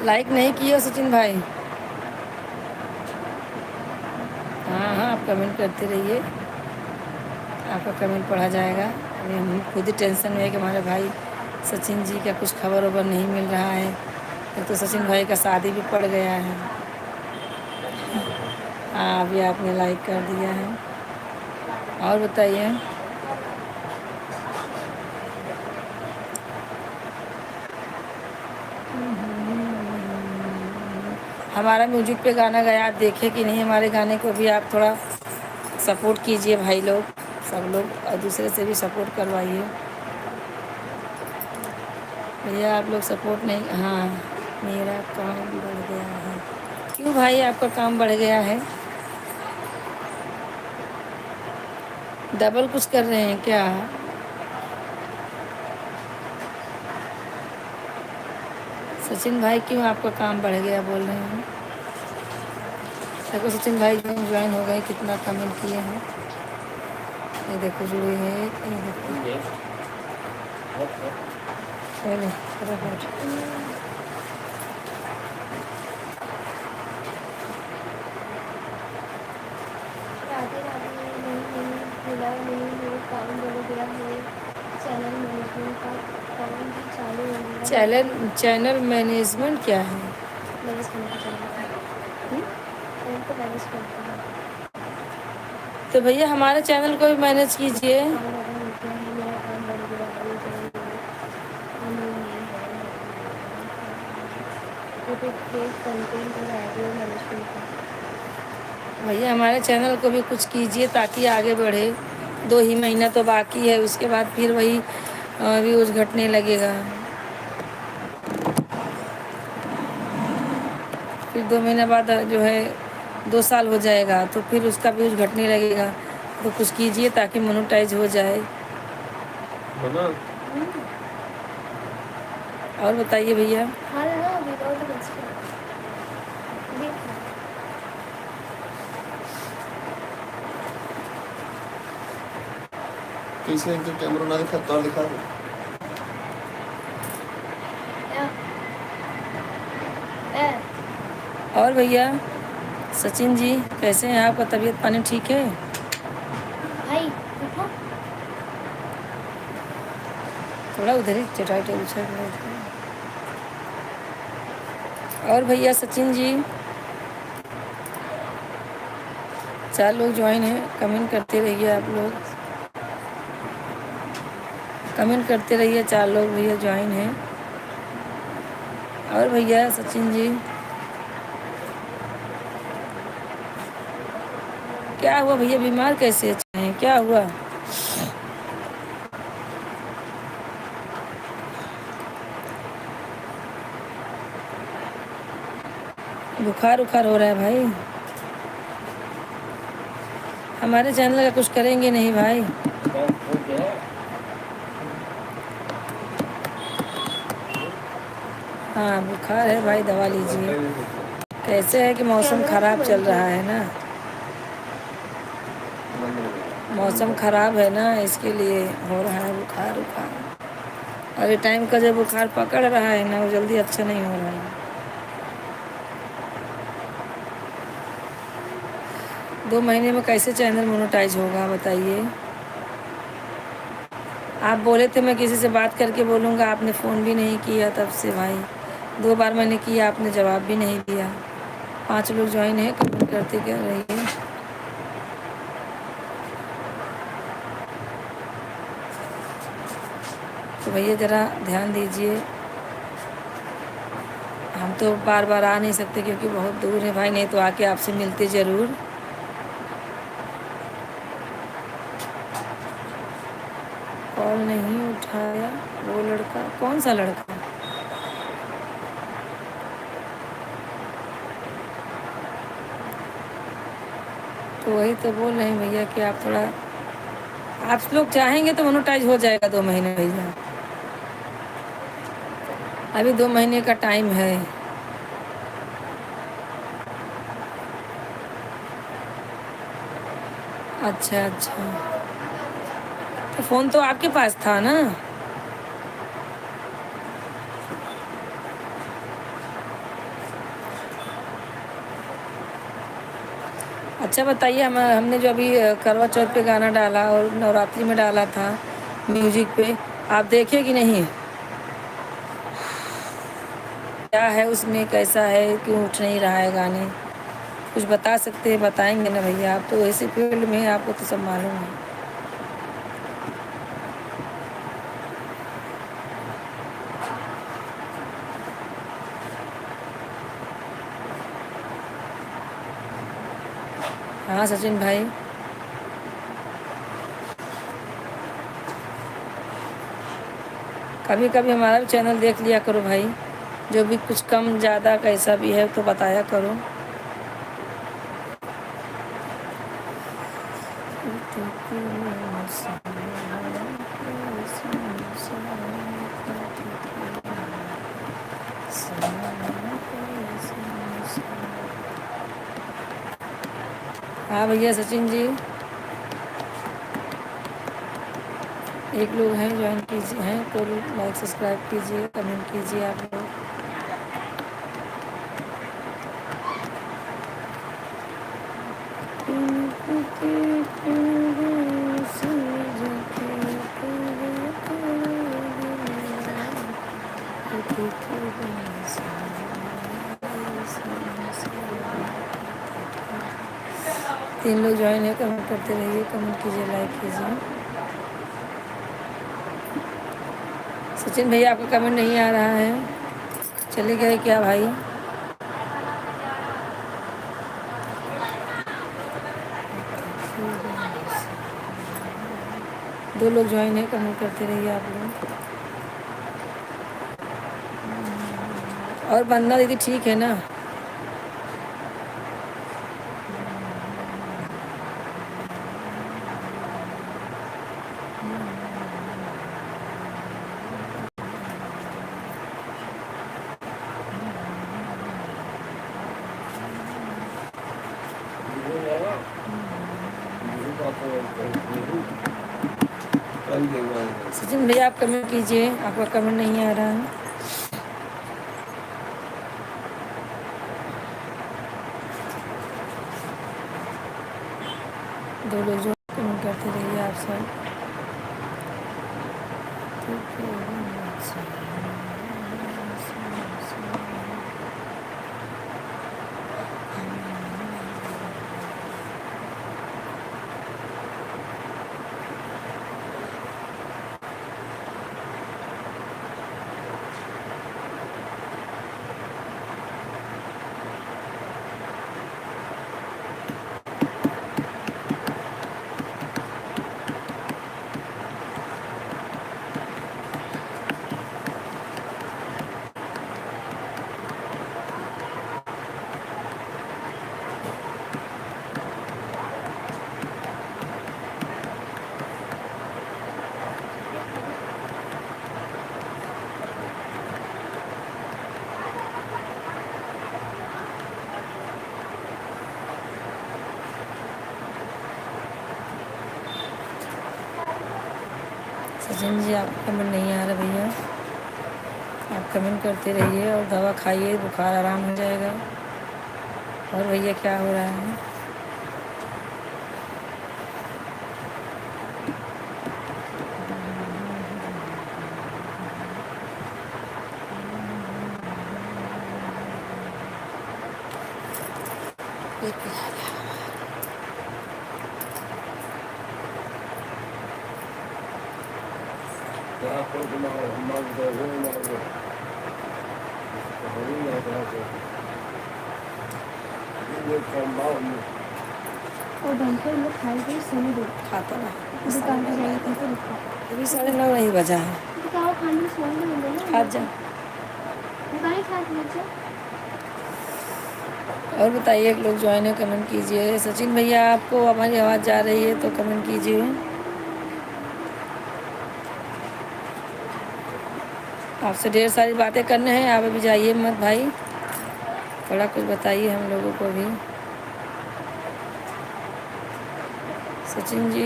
लाइक नहीं किए सचिन भाई? हाँ हाँ, आप कमेंट करते रहिए, आपका कमेंट पढ़ा जाएगा। अभी हम खुद ही टेंशन में है कि हमारे भाई सचिन जी का कुछ खबर वबर नहीं मिल रहा है। एक तो सचिन भाई का शादी भी पड़ गया है। हाँ, अभी आपने लाइक कर दिया है। और बताइए। हमारा म्यूजिक पे गाना गया, आप देखे कि नहीं? हमारे गाने को भी आप थोड़ा सपोर्ट कीजिए भाई लोग, सब लोग, और दूसरे से भी सपोर्ट करवाइए भैया। आप लोग सपोर्ट नहीं। हाँ, मेरा काम बढ़ गया है। क्यों भाई, आपका काम बढ़ गया है? डबल कुछ कर रहे हैं क्या? सचिन भाई, क्यों आपका काम बढ़ गया बोल रहे हैं? देखो सचिन भाई ज्वाइन हो गए, कितना कमेंट किए हैं, ये देखो जुड़े हैं, ये देखो। चलो फटाफट। राधे राधे। नहीं खुला नहीं है, काम बढ़ गया है। चैनल मैनेजमेंट का काम भी चालू हो गया है। चैनल मैनेजमेंट क्या है? मैनेज करने का चैनल को मैनेज करते हैं। तो भैया हमारे चैनल को भी मैनेज कीजिए। काम ज़्यादा हो गया है, मेरा काम बढ़ गया है। फोटो क्रिएट कंटेंट और ऑडियो मैनेजमेंट का। भैया हमारे चैनल को भी कुछ कीजिए ताकि आगे बढ़े। 2 ही महीना तो बाकी है, उसके बाद फिर वही व्यूज़ घटने लगेगा। फिर 2 महीने बाद जो है 2 साल हो जाएगा, तो फिर उसका व्यूज़ घटने लगेगा। तो कुछ कीजिए ताकि मोनेटाइज हो जाए। और बताइए भैया। हाँ ना, विदाउट एक्सट्रा कैसे इनके कैमरा ना दिखा तो दिखा दो। और भैया सचिन जी कैसे हैं? आपका तबीयत पानी ठीक है? भाई देखो, थोड़ा उधर ही चटाई टेबल छट। और भैया सचिन जी 4 लोग ज्वाइन हैं, कमेंट करते रहिए। आप लोग कमेंट करते रहिए। 4 लोग भैया ज्वाइन हैं। और भैया सचिन जी क्या हुआ भैया, बीमार कैसे हैं? क्या हुआ? बुखार उखार हो रहा है भाई? हमारे चैनल का कुछ करेंगे नहीं भाई? हाँ बुखार है भाई, दवा लीजिए। कैसे है कि मौसम ख़राब चल रहा है ना, मौसम ख़राब है ना, इसके लिए हो रहा है बुखार उखार। और ये टाइम का जो बुखार पकड़ रहा है ना, वो जल्दी अच्छा नहीं हो रहा है। 2 महीने में कैसे चैनल मोनेटाइज होगा बताइए? आप बोले थे मैं किसी से बात करके बोलूँगा, आपने फ़ोन भी नहीं किया तब से भाई। 2 बार मैंने किया, आपने जवाब भी नहीं दिया। 5 लोग ज्वाइन हैं, कमेंट करते क्या रहिए। तो भैया ज़रा ध्यान दीजिए। हम तो बार बार आ नहीं सकते क्योंकि बहुत दूर है भाई, नहीं तो आके आपसे मिलते ज़रूर। कॉल नहीं उठाया वो लड़का, कौन सा लड़का? तो वही तो बोल रहे हैं भैया कि आप थोड़ा, आप लोग चाहेंगे तो मोनेटाइज हो जाएगा 2 महीने भैया। अभी 2 महीने का टाइम है। अच्छा अच्छा, तो फ़ोन तो आपके पास था ना? अच्छा बताइए, हमने जो अभी करवा चौथ पे गाना डाला और नवरात्रि में डाला था म्यूजिक पे, आप देखे कि नहीं? क्या है उसमें, कैसा है, क्यों उठ नहीं रहा है गाने? कुछ बता सकते हैं, बताएंगे ना भैया? आप तो ऐसे फील्ड में हैं, आपको तो सब मालूम है। हाँ सचिन भाई, कभी कभी हमारा भी चैनल देख लिया करो भाई, जो भी कुछ कम ज़्यादा कैसा भी है तो बताया करो। हाँ भैया सचिन जी, एक लोग हैं ज्वाइन कीजिए, हैं तो लाइक सब्सक्राइब कीजिए, कमेंट कीजिए आप लोग। तीन लोग ज्वाइन है, कमेंट करते रहिए, कमेंट कीजिए, लाइक कीजिए। सचिन भैया आपका कमेंट नहीं आ रहा है, चले गए क्या भाई? दो लोग ज्वाइन है, कमेंट करते रहिए आप लोग। और वंदना दीदी ठीक है ना? सचिन भैया आप कमेंट कीजिए, आपका कमेंट नहीं आ रहा है। दो लोग जो कमेंट करते रहिए आप सब। सचिन जी आपका कमेंट नहीं आ रहा भैया, आप कमेंट करते रहिए और दवा खाइए, बुखार आराम हो जाएगा। और भैया क्या हो रहा है? और ढंग से लोग खाई गई सही दो खाता ना, दुकान पे जाएंगे तुमको रुको अभी 9:30 नहीं बजा है। दुकान खाने सोन में मिले ना खा जा। दुकान खा लीजिए। और बताइए, एक लोग ज्वाइन है, कमेंट कीजिए। सचिन भैया आपको हमारी आवाज़ जा रही है तो कमेंट कीजिए। आपसे ढेर सारी बातें करने हैं, आप अभी जाइए मत भाई, थोड़ा कुछ बताइए हम लोगों को भी। सचिन जी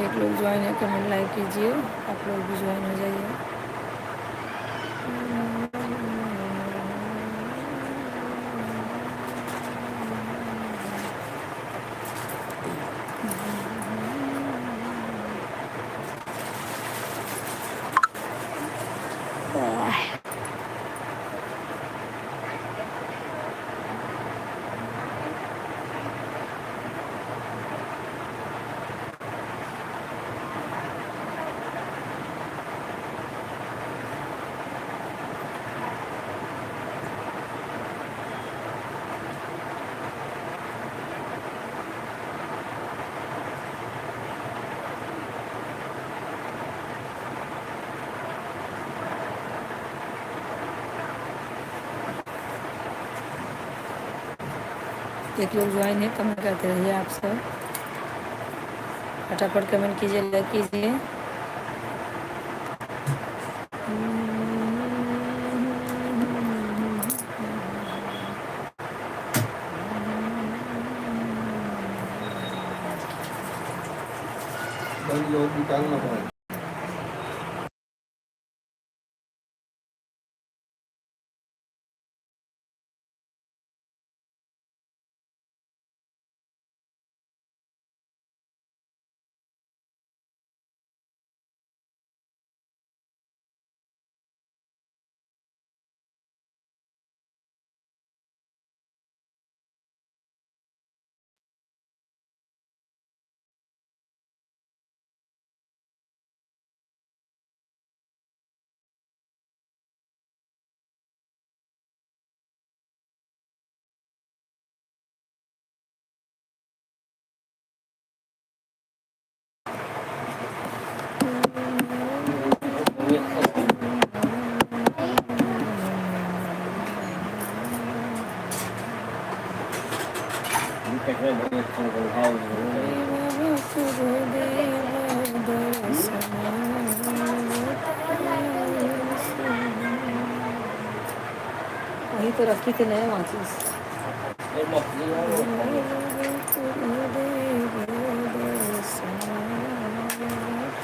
एक लोग ज्वाइन है, कमेंट लाइक कीजिए, आप लोग भी ज्वाइन हो जाइए। एक लोग ज्वाइन है, कमेंट करते रहिए आप सब, फटाफट कमेंट कीजिए, लाइक कीजिए। बंद और निकालना पड़ेगा। वही तो रखी थी नया माचिस।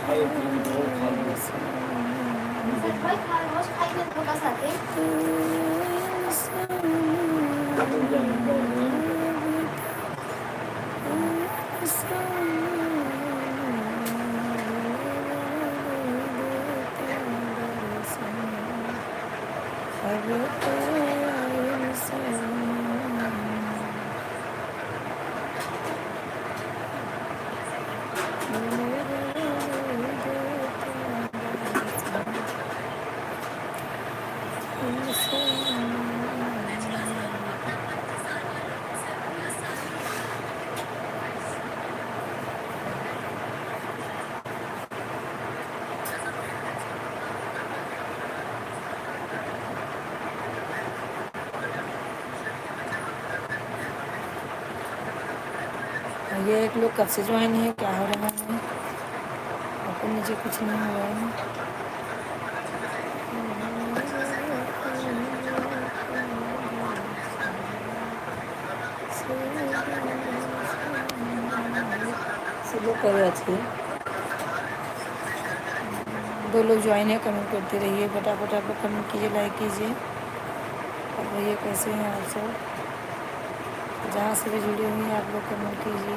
भाई रोज खाई धोखा साथे ये एक लोग कब से ज्वाइन है, क्या हो रहा है? ऊपर नीचे कुछ नहीं हो रहा है। सब लोग कर अच्छे, दो लोग ज्वाइन है, कमेंट करते रहिए, फटाफट आप लोग कमेंट कीजिए, लाइक कीजिए। और भैया कैसे हैं आप सब? जहाँ से भी जुड़े हुए हैं आप लोग कमेंट कीजिए।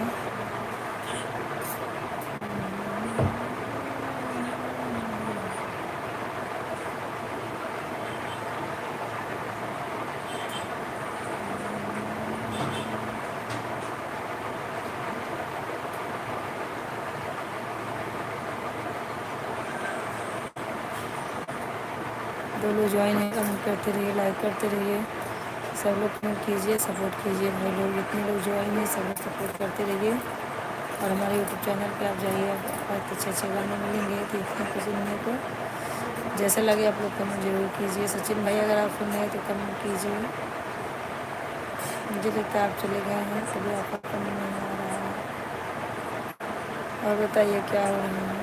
दो लोग ज्वाइन है, कमेंट करते रहिए, लाइक करते रहिए, सब लोग कमेंट कीजिए, सपोर्ट कीजिए। भाई लोग इतने लोग ज्वाइन हैं, सब लोग सपोर्ट करते रहिए। और हमारे यूट्यूब चैनल पे आप जाइए, बहुत अच्छे अच्छे गाने मिलेंगे देखने को सुनने को। जैसा लगे आप लोग कमेंट जरूर कीजिए। सचिन भाई अगर आप सुन रहे हैं तो कमेंट कीजिए। मुझे लगता है आप चले गए हैं, तभी आपका कमेंट नहीं आ रहा है। और बताइए क्या हो रहा है?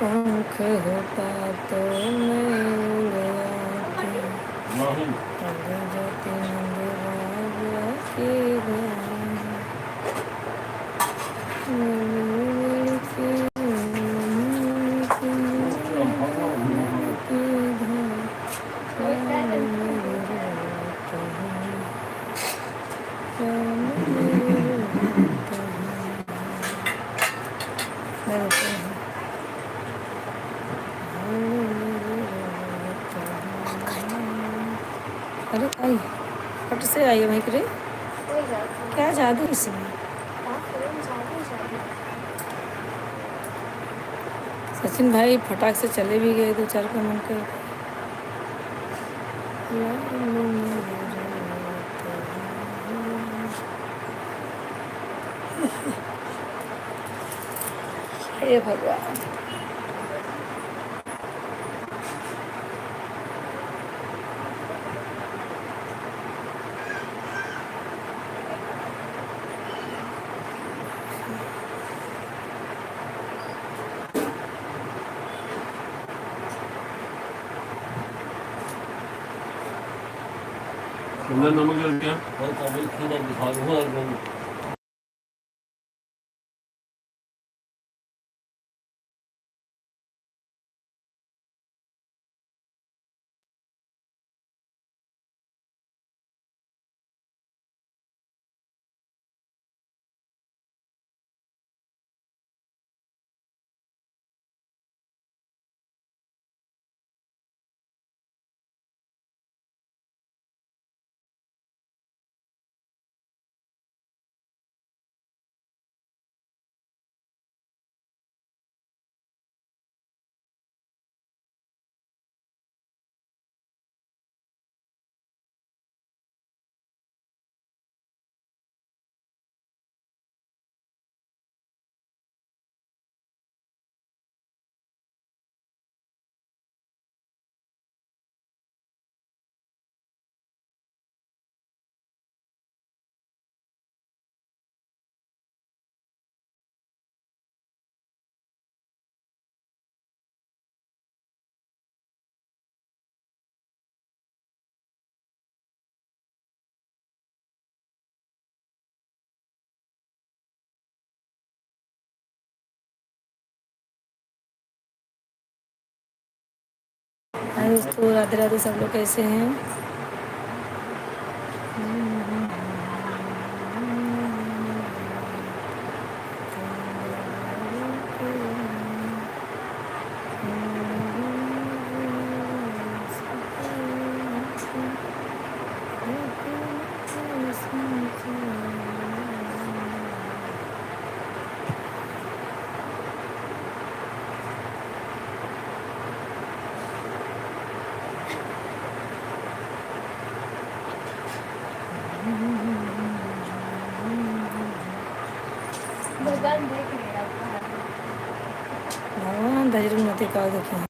पंख होता तो मैं उड़ आती, नहीं चले जाती नंद राजा के घर। छोटा टंकी अरे आई फट से आई है वहीं करे, कोई बात नहीं। क्या जादू इसमें। हाँ, फोन जादू जादू। सचिन भाई फटाक से चले भी गए, दो चार कमेंट कर। हे भगवान। अंदर नमक लग गया और कभी खीरा दिखा दूंगा। हाय दोस्तों, राधे राधे, सब लोग कैसे हैं। भगवान देख रहे हैं आपका। भगवान धैर्य मत का देखें।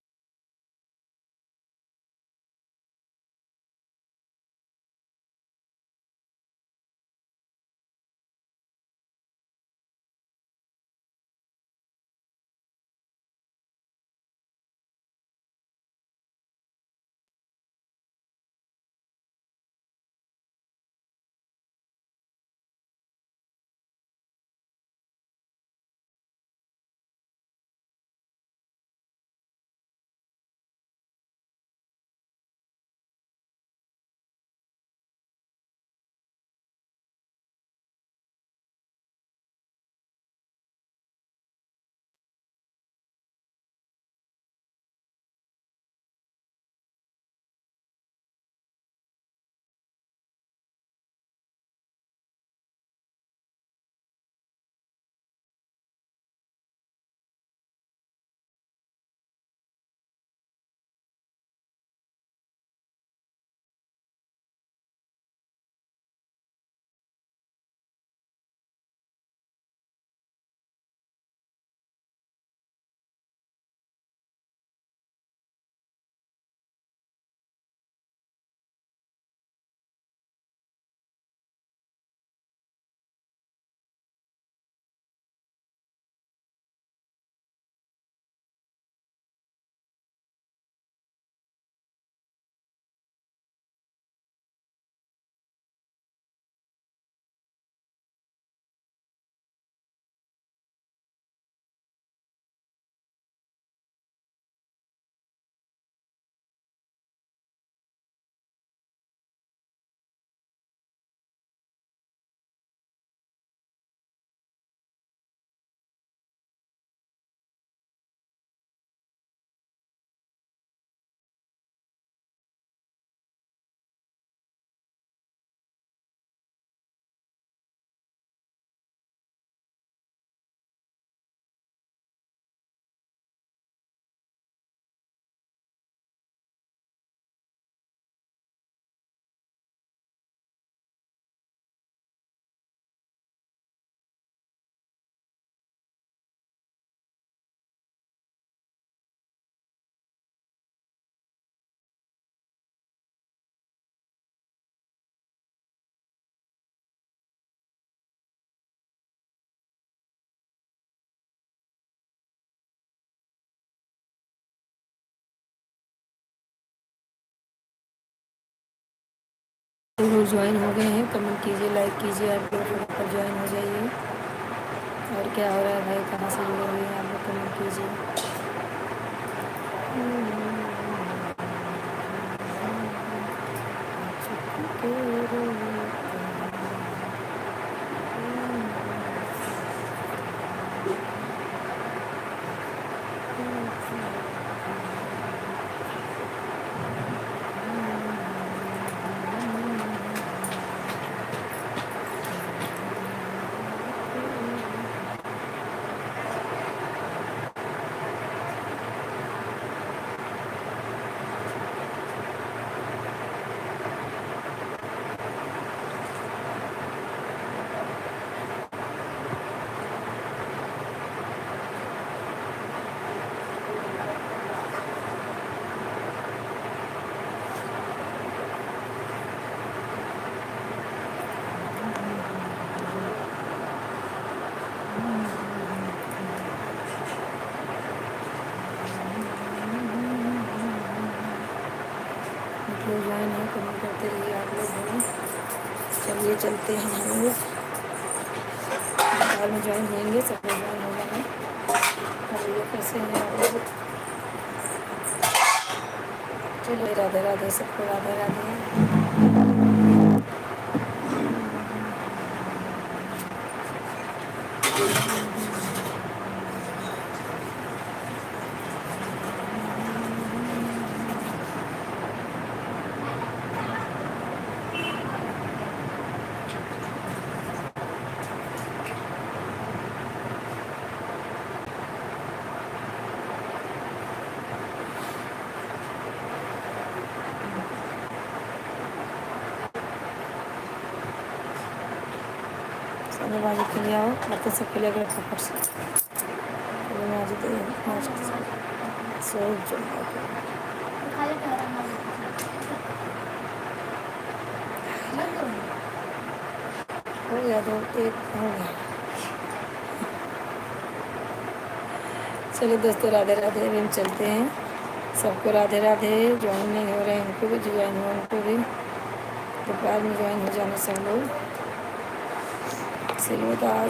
लोग ज्वाइन हो गए हैं, कमेंट कीजिए, लाइक कीजिए, आप लोग फटाफट ज्वाइन हो जाइए। और क्या हो रहा है भाई, कहाँ से जुड़े हुए हैं आप लोग, कमेंट कीजिए। लोग ज्वाइन है, कमेंट करते रहिए आप लोग भी। चलिए चलते हैं हम लोग, बाद में ज्वाइन होंगे, सब लोग ज्वाइन हो जाएंगे। अब ये कैसे हैं आप लोग, चलिए राधे राधे सबको, राधे राधे। सारे बाजी के लिए आओ, बर्तन सब के लिए अगर फटाफट से चलो मैं आज तो सब जमा खाली ठहरा ना हो गया, दो एक हो गया। चलिए दोस्तों, राधे राधे, अभी हम चलते हैं। सबको राधे राधे। ज्वाइन नहीं हो रहे हैं उनको भी, जो ज्वाइन हो उनको भी दोपहर में ज्वाइन हो जाना सब लोग। चलिए तो आज